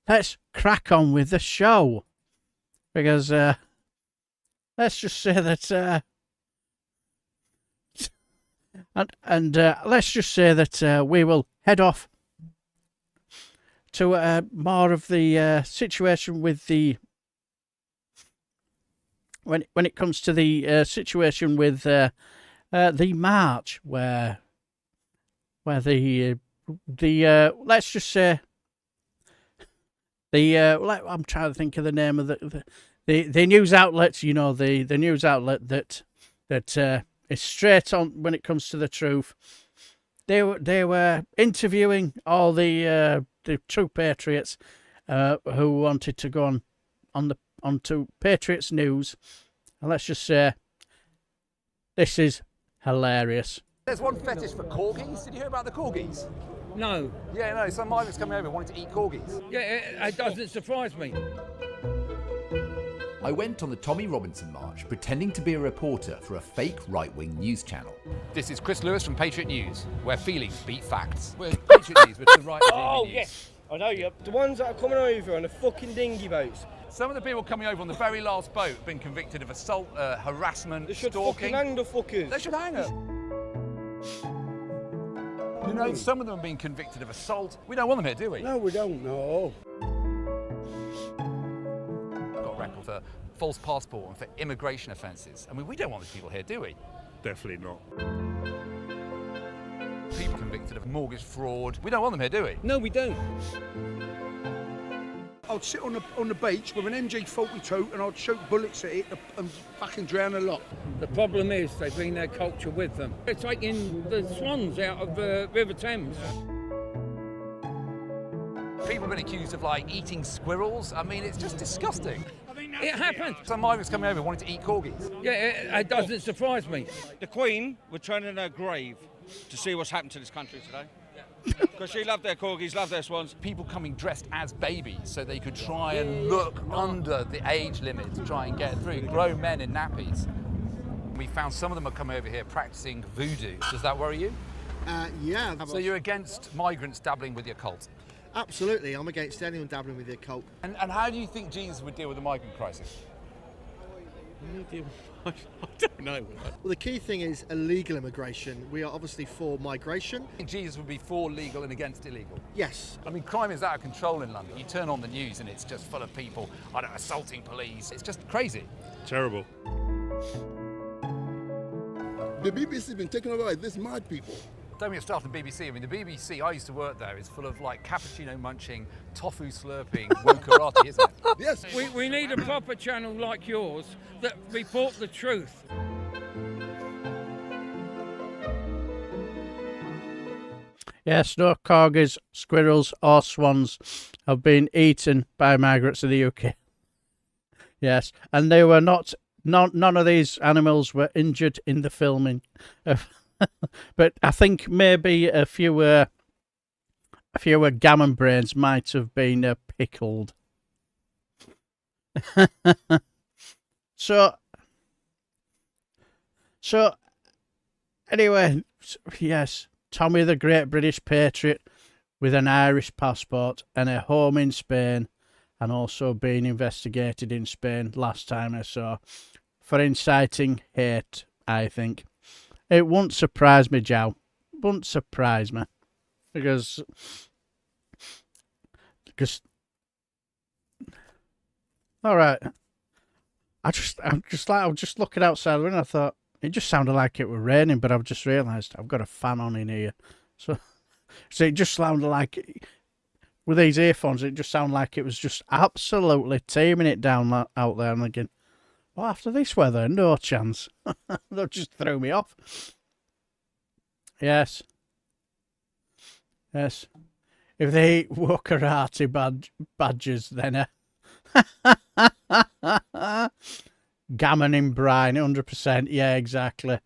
B: let's crack on with the show. Because let's just say that... let's just say that we will head off to more of the situation with the... When it comes to the situation with the march, where the let's just say I'm trying to think of the name of the news outlets. You know, the news outlet that is straight on when it comes to the truth. They were interviewing all the true patriots who wanted to go onto Patriot's News, and let's just say this is hilarious.
A: There's one fetish for corgis. Did you hear about the corgis?
F: No.
A: Yeah, no. Some migrants coming over wanting to eat corgis.
F: Yeah, it doesn't surprise me.
W: I went on the Tommy Robinson March pretending to be a reporter for a fake right-wing news channel.
A: This is Chris Lewis from Patriot News, where feelings beat facts. We're Patriot News, but to the right of
O: Oh,
A: news.
O: yes. I know you. The ones that are coming over on the fucking dinghy boats.
A: Some of the people coming over on the very last boat have been convicted of assault, harassment,
O: They should
A: stalking.
O: fucking hang the fuckers.
A: They should hang them. You know, some of them have been convicted of assault. We don't want them here, do we?
F: No, we don't, no.
A: Got a record for false passport and for immigration offences. I mean, we don't want these people here, do we?
F: Definitely not.
A: People convicted of mortgage fraud. We don't want them here, do we?
F: No, we don't.
X: I'd sit on the beach with an MG42 and I'd shoot bullets at it and fucking drown a lot.
F: The problem is they bring their culture with them. They're taking the swans out of the River Thames.
A: People have been accused of, like, eating squirrels. I mean, it's just disgusting.
F: It happened.
A: Some migrants coming over wanting to eat corgis.
F: Yeah, it doesn't surprise me.
O: The Queen would turn in her grave to see what's happened to this country today.
P: Because she loved their corgis, loved their swans.
A: People coming dressed as babies so they could try and look under the age limit to try and get through. Grown men in nappies. We found some of them are coming over here practicing voodoo. Does that worry you?
G: Yeah.
A: So you're against migrants dabbling with the occult?
G: Absolutely, I'm against anyone dabbling with the occult.
A: And how do you think Jesus would deal with the migrant crisis?
G: I don't know. Well, the key thing is illegal immigration. We are obviously for migration.
A: I think Jesus would be for legal and against illegal.
G: Yes.
A: I mean, crime is out of control in London. You turn on the news and it's just full of people, assaulting police. It's just crazy.
H: Terrible.
I: The BBC been taken over by these mad people.
A: Don't get started on the BBC. I mean, the BBC, I used to work there, is full of like cappuccino munching, tofu slurping, wokerati, isn't it?
I: Yes.
F: We need a proper channel like yours that report the truth.
B: Yes, no corgis, squirrels or swans have been eaten by migrants in the UK. Yes, and they were none of these animals were injured in the filming. But I think maybe a few gammon brains might have been pickled. So anyway, yes, Tommy the Great British Patriot with an Irish passport and a home in Spain, and also being investigated in Spain last time I saw for inciting hate, I think. It won't surprise me, Joe. Won't surprise me. Because all right. I was just looking outside the window. I thought it just sounded like it was raining, but I've just realised I've got a fan on in here. So it just sounded like, with these earphones, it just sounded like it was just absolutely teeming it down out there. And again, well, after this weather, no chance. They'll just throw me off. Yes. Yes. If they eat wokerati badgers, then gammon in brine, 100%. Yeah, exactly.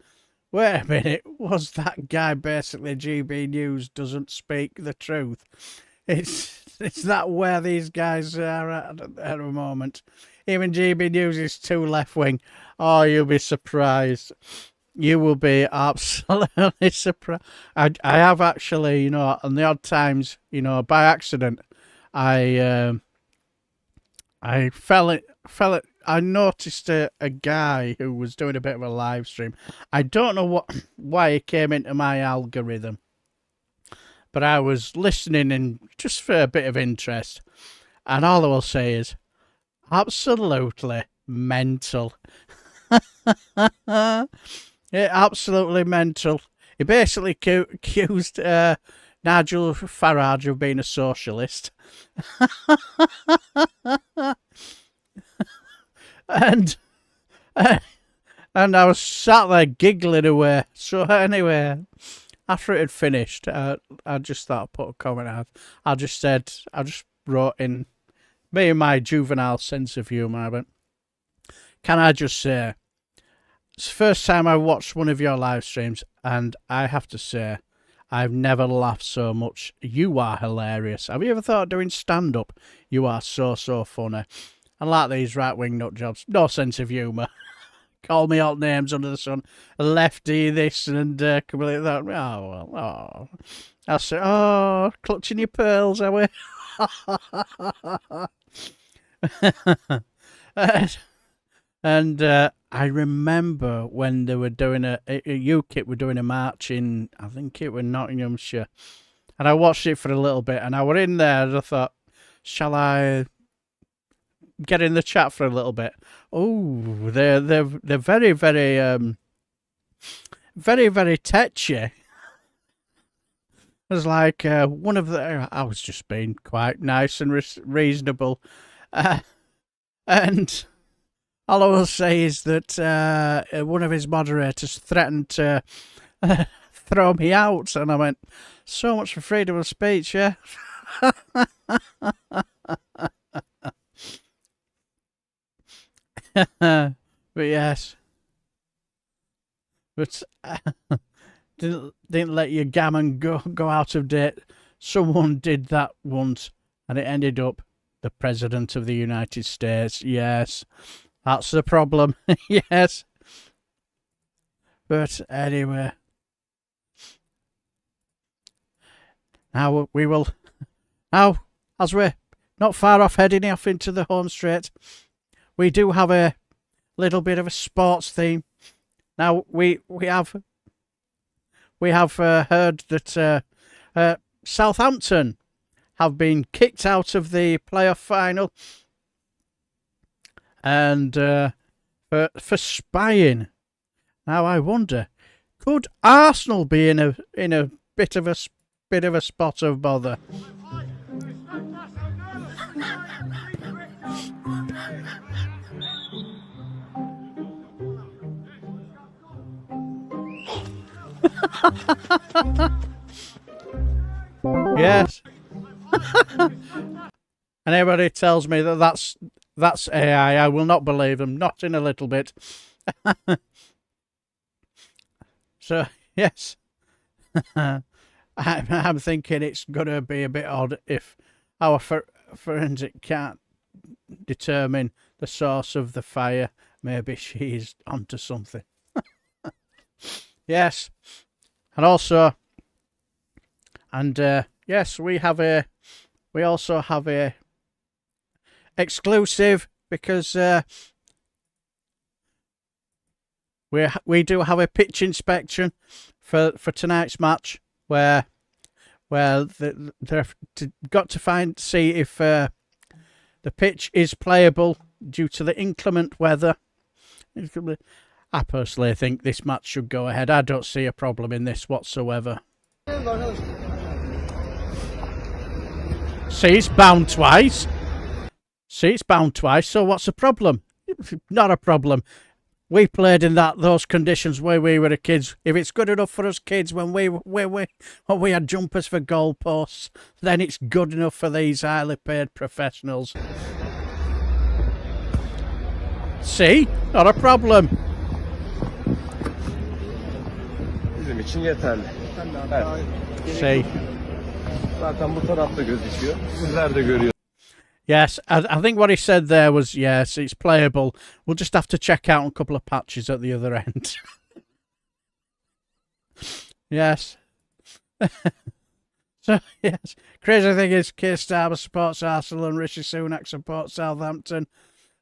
B: Wait a minute. Was that guy basically GB News doesn't speak the truth? It's that where these guys are at the moment. Even GB News is too left-wing. Oh, you'll be surprised. You will be absolutely surprised. I have actually, on the odd times, by accident, I I noticed a guy who was doing a bit of a live stream. I don't know why he came into my algorithm, but I was listening and just for a bit of interest, and all I will say is absolutely mental. Yeah, absolutely mental. He basically accused Nigel Farage of being a socialist. and I was sat there giggling away. So anyway, after it had finished, I just thought I'd put a comment out. I just wrote in, me and my juvenile sense of humour, I went, can I just say, it's the first time I watched one of your live streams, and I have to say, I've never laughed so much. You are hilarious. Have you ever thought of doing stand-up? You are so funny. I like these right-wing nut jobs. No sense of humour. Call me all names under the sun. Lefty this and completely that. Oh, well. Oh. I'll say, oh, clutching your pearls, are we? And I remember when they were doing UKIP were doing a march in, I think it was Nottinghamshire, and I watched it for a little bit, and I were in there, and I thought, shall I get in the chat for a little bit? Oh, they're very, very, very, very touchy. It was like one of the, I was just being quite nice and reasonable, and all I will say is that one of his moderators threatened to throw me out, and I went, so much for freedom of speech, yeah? But yes. But didn't let your gammon go out of date. Someone did that once, and it ended up the President of the United States. Yes, that's the problem. Yes. But anyway, now we will, now as we're not far off heading off into the home straight, we do have a little bit of a sports theme. Now we have heard that Southampton have been kicked out of the playoff final, and for spying. Now I wonder, could Arsenal be in a bit of a spot of bother? Yes. And everybody tells me that that's AI. I will not believe them, not in a little bit. So yes, I'm thinking it's gonna be a bit odd if our forensic can't determine the source of the fire. Maybe she's onto something. Yes, and also, and yes, we also have a exclusive, because we do have a pitch inspection for tonight's match, where they've got to see if the pitch is playable due to the inclement weather. I personally think this match should go ahead. I don't see a problem in this whatsoever. See, it's bound twice. So what's the problem? Not a problem. We played in those conditions where we were kids. If it's good enough for us kids when we had jumpers for goalposts, then it's good enough for these highly paid professionals. See? Not a problem.
O: Bizim için yeterli.
B: See?
O: Zaten bu tarafta gözüküyor. Sizler de görüyorsunuz.
B: Yes, I think what he said there was, yes, it's playable. We'll just have to check out a couple of patches at the other end. Yes. So, yes. Crazy thing is, Keir Starmer supports Arsenal and Rishi Sunak supports Southampton.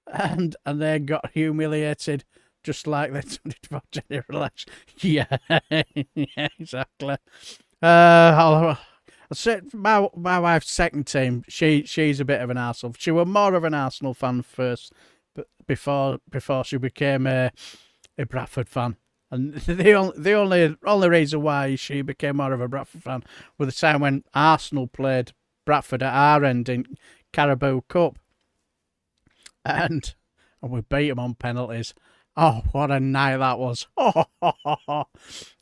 B: And they got humiliated, just like they did for general election. Yeah, yeah, exactly. I said my wife's second team. She's a bit of an Arsenal. She was more of an Arsenal fan first, but before she became a Bradford fan. And the only reason why she became more of a Bradford fan was the time when Arsenal played Bradford at our end in Carabao Cup, and we beat them on penalties. Oh, what a night that was.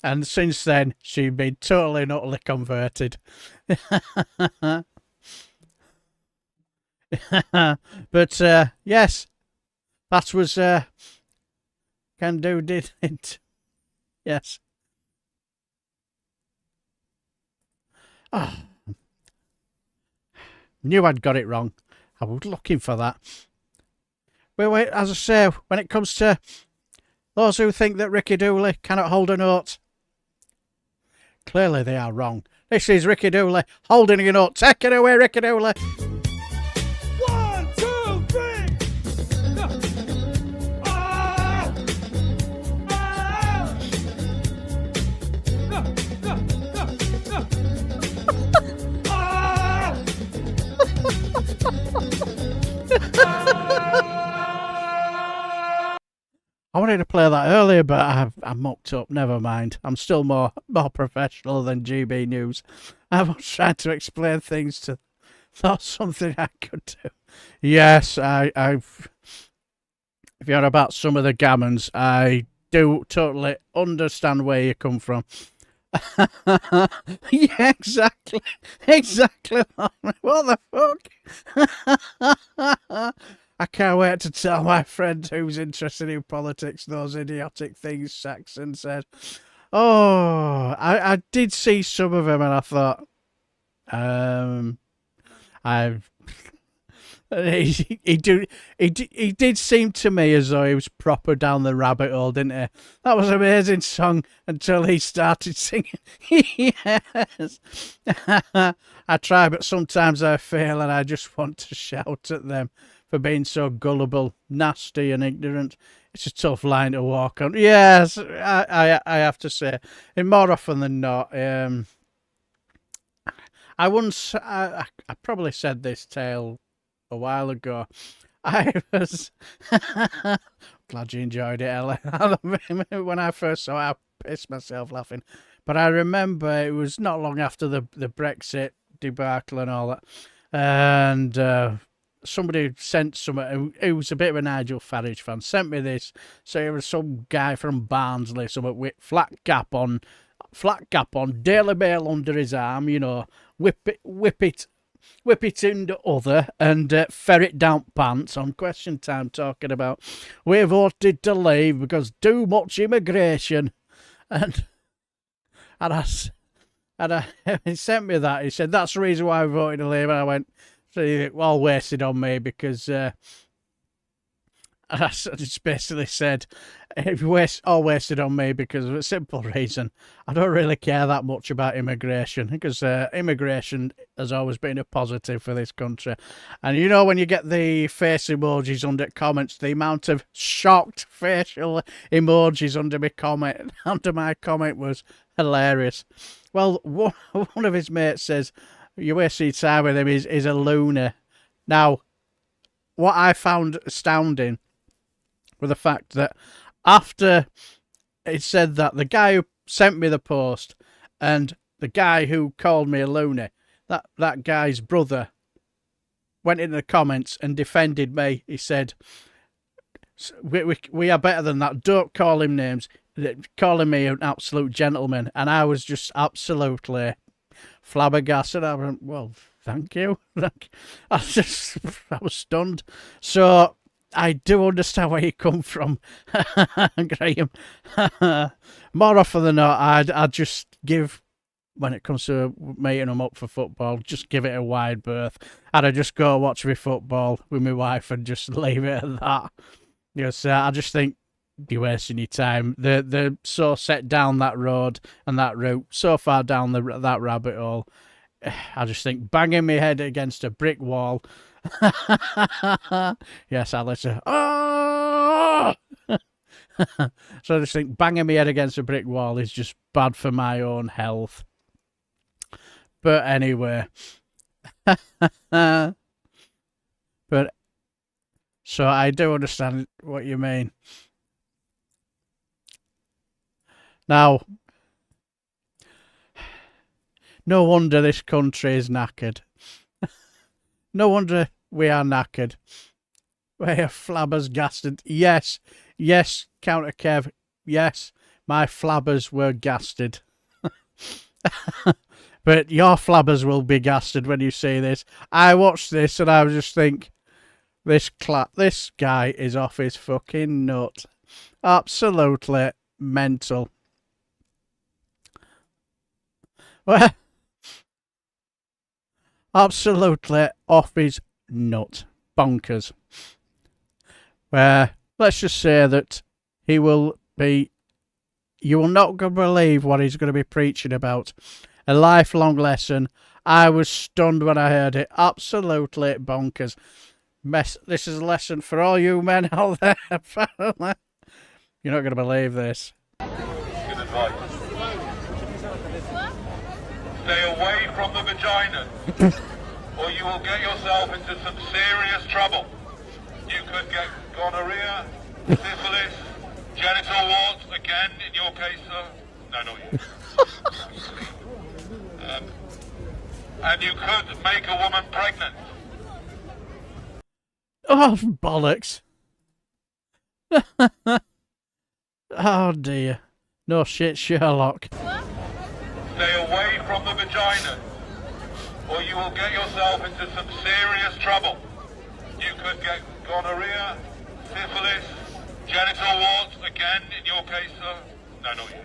B: And since then, she's been totally and utterly converted. But, yes, that was, can do, did it? Yes. Oh. Knew I'd got it wrong. I was looking for that. Wait, as I say, when it comes to those who think that Ricky Dooley cannot hold a note, clearly they are wrong. This is Ricky Dooley holding a note. Take it away, Ricky Dooley.
P: 1, 2, 3.
B: I wanted to play that earlier, but I mucked up. Never mind. I'm still more professional than GB News. I was trying to explain things to thought something I could do. Yes, I've. If you're about some of the gammons, I do totally understand where you come from. Yeah, exactly. What the fuck? I can't wait to tell my friend who's interested in politics those idiotic things Saxon said. Oh, I did see some of him, and I thought, he did seem to me as though he was proper down the rabbit hole, didn't he? That was an amazing song until he started singing. Yes. I try, but sometimes I fail, and I just want to shout at them for being so gullible, nasty, and ignorant. It's a tough line to walk on. Yes, I have to say, and more often than not, I probably said this tale a while ago. I was glad you enjoyed it, Ella. When I first saw it, I pissed myself laughing. But I remember it was not long after the Brexit debacle and all that, and somebody sent something. It was a bit of a Nigel Farage fan. Sent me this. So it was some guy from Barnsley, something with flat cap on, Daily Mail under his arm. You know, whip it in the other, and ferret down pants on Question Time, talking about we voted to leave because too much immigration, and he sent me that. He said that's the reason why I voted to leave, and I went, all wasted on me because I just basically said all wasted on me because of a simple reason. I don't really care that much about immigration, because immigration has always been a positive for this country. And you know, when you get the face emojis under comments, the amount of shocked facial emojis under my comment was hilarious. Well, one of his mates says, you wasting time with him, is a loner. Now, what I found astounding was the fact that after it said that, the guy who sent me the post and the guy who called me a loner, that guy's brother went in the comments and defended me. He said, we are better than that. Don't call him names. Calling me an absolute gentleman. And I was just absolutely flabbergasted. I went, well, thank you. I was stunned. So I do understand where you come from, Graham. More often than not, I'd just give, when it comes to meeting them up for football, just give it a wide berth. I'd just go watch my football with my wife and just leave it at that. Yes, I just think you're wasting your time. They're so set down that road and that route, so far down that rabbit hole. I just think banging my head against a brick wall. Yes, Alistair. Oh! So I just think banging my head against a brick wall is just bad for my own health. But anyway. But so I do understand what you mean. Now, no wonder this country is knackered. No wonder we are knackered. We are flabbergasted. Yes, Counter Kev. Yes, my flabbers were gasted. But your flabbers will be gasted when you see this. I watched this and I was just think, this guy is off his fucking nut. Absolutely mental. Well, absolutely off his nut. Bonkers. Where, let's just say that he will be, you will not believe what he's going to be preaching about. A lifelong lesson. I was stunned when I heard it. Absolutely bonkers. This is a lesson for all you men out there. You're not going to believe this.
H: Good advice. Stay away from the vagina, or you will get yourself into some serious trouble. You could get gonorrhea, syphilis, genital warts, again in your case, sir. No, not you. And you could make a woman pregnant.
B: Oh, bollocks. Oh, dear. No shit, Sherlock.
H: Stay away from the vagina, or you will get yourself into some serious trouble. You could get gonorrhea, syphilis, genital warts, again in your case, sir. No, not you.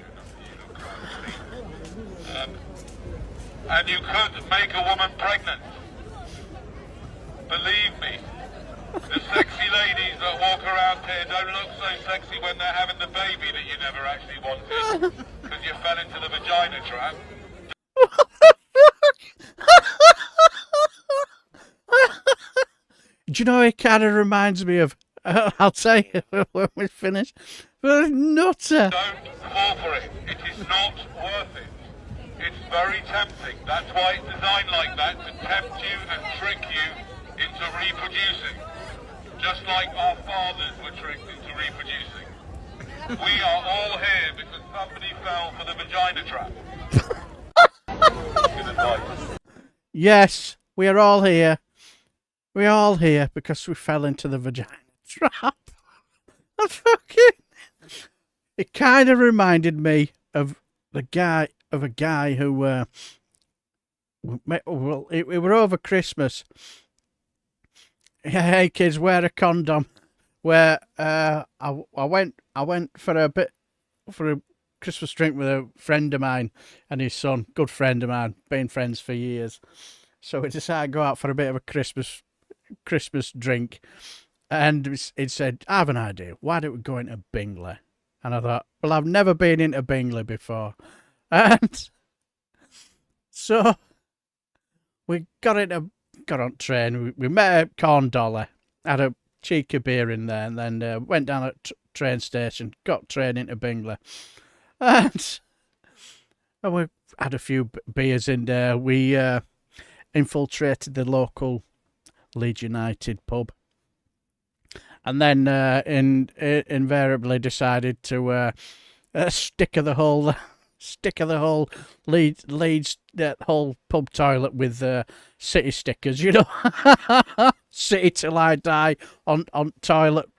H: And you could make a woman pregnant. Believe me, the sexy ladies that walk around here don't look so sexy when they're having the baby that you never actually wanted, because you fell into the vagina trap.
B: Do you know, it kind of reminds me of, I'll tell you when we finish, but nutter.
H: Don't fall for it. It is not worth it. It's very tempting. That's why it's designed like that, to tempt you and trick you into reproducing. Just like our fathers were tricked into reproducing. We are all here because somebody fell for the vagina trap. Good advice.
B: Yes, we are all here. We're all here because we fell into the vagina trap. It kind of reminded me of a guy who well, it were over Christmas. Hey kids, wear a condom. Where I went for a Christmas drink with a friend of mine and his son, good friend of mine, been friends for years. So we decided to go out for a bit of a Christmas drink, and it said, I have an idea, why don't we go into Bingley? And I thought, well, I've never been into Bingley before, and so we got on train. We met at Corn Dollar, had a cheeky beer in there, and then went down at train station, got train into Bingley, and we had a few beers in there. We infiltrated the local Leeds United pub, and then invariably decided to sticker the whole Leeds that whole pub toilet with city stickers, you know. City till I die on toilet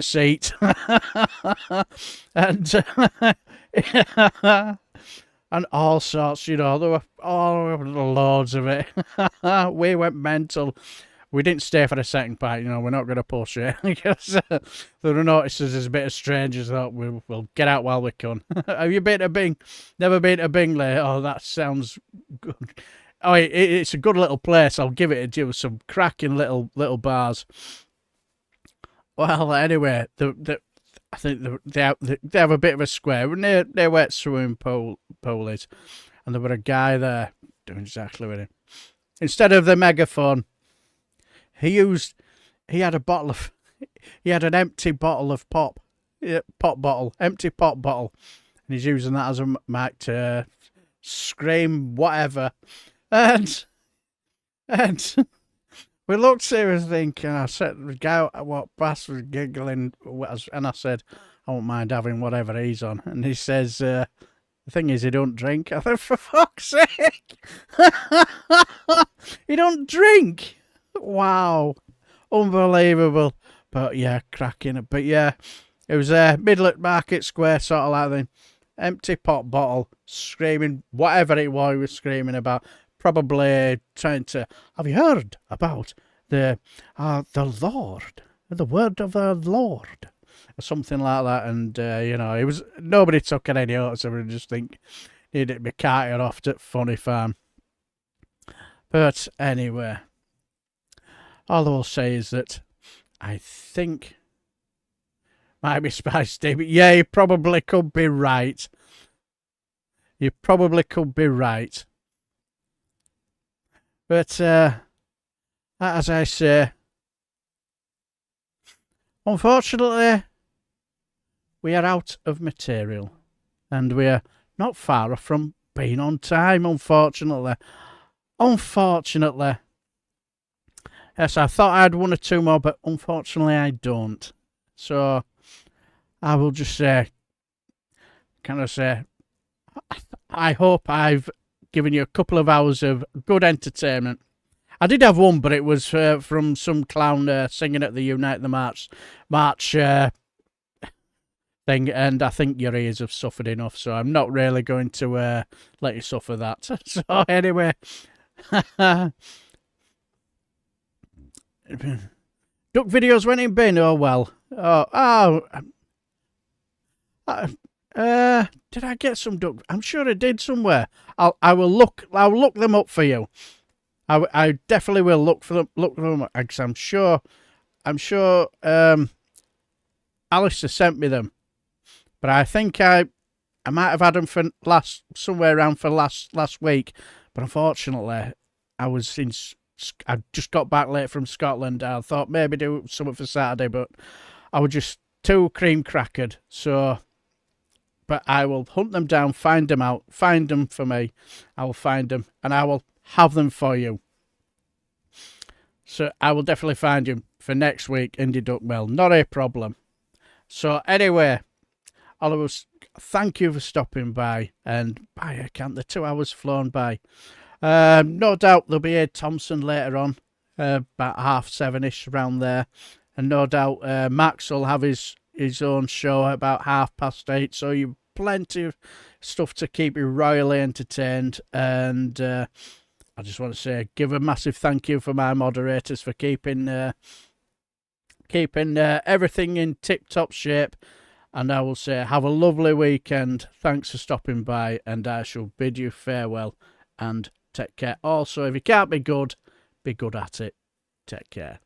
B: seat. and and all sorts, you know, there were loads of it. We went mental. We didn't stay for a second pint, you know, we're not going to push it. Because there were notices there's a bit of strangers, thought we'll get out while we can. Have you been to Never been to Bingley? Oh, that sounds good. Oh, it's a good little place. I'll give it to you. Some cracking little bars. Well, anyway, I think they have a bit of a square near where swimming pool is, and there were a guy there doing exactly with it. Instead of the megaphone, he had an empty bottle of empty pop bottle, and he's using that as a mic to scream whatever, and we looked serious thinking. I said, the guy walked past was giggling, and I said, I won't mind having whatever he's on. And he says, the thing is, he don't drink. I thought, for fuck's sake, he don't drink. Wow, unbelievable. But yeah, cracking. But yeah, it was middle at Market Square, sort of like the empty pop bottle, screaming whatever it was he was screaming about. Probably trying to, have you heard about the Lord, the word of the Lord, or something like that? And you know, it was, nobody took any notice. I would just think needed to be carted off to Funny Farm. But anyway, all I will say is that I think might be spicy, but yeah, you probably could be right. You probably could be right. But as I say, unfortunately, we are out of material, and we are not far from being on time, unfortunately. Yes, I thought I had one or two more, but unfortunately I don't. So I will just say, I hope I've given you a couple of hours of good entertainment. I did have one, but it was from some clown singing at the Unite the March thing, and I think your ears have suffered enough, so I'm not really going to let you suffer that. So anyway, duck videos went in bin. Oh well. Did I get some duck? I'm sure I did somewhere. I'll look them up for you. I definitely will look them up, because I'm sure Alistair sent me them, but I think I might have had them for somewhere around for last week, but unfortunately I just got back late from Scotland. I thought maybe do something for Saturday, but I was just too cream crackered. So, but I will hunt them down, find them for me. I will find them and I will have them for you. So I will definitely find you for next week, Indie Duck Mill. Not a problem. So anyway, Oliver, thank you for stopping by. And by account, the 2 hours flown by. No doubt there'll be Ed Thompson later on, about 7:30ish around there. And no doubt Max will have his own show about 8:30. So you've plenty of stuff to keep you royally entertained. And I just want to say, give a massive thank you for my moderators for keeping everything in tip-top shape. And I will say, have a lovely weekend. Thanks for stopping by, and I shall bid you farewell and take care. Also, if you can't be good at it. Take care.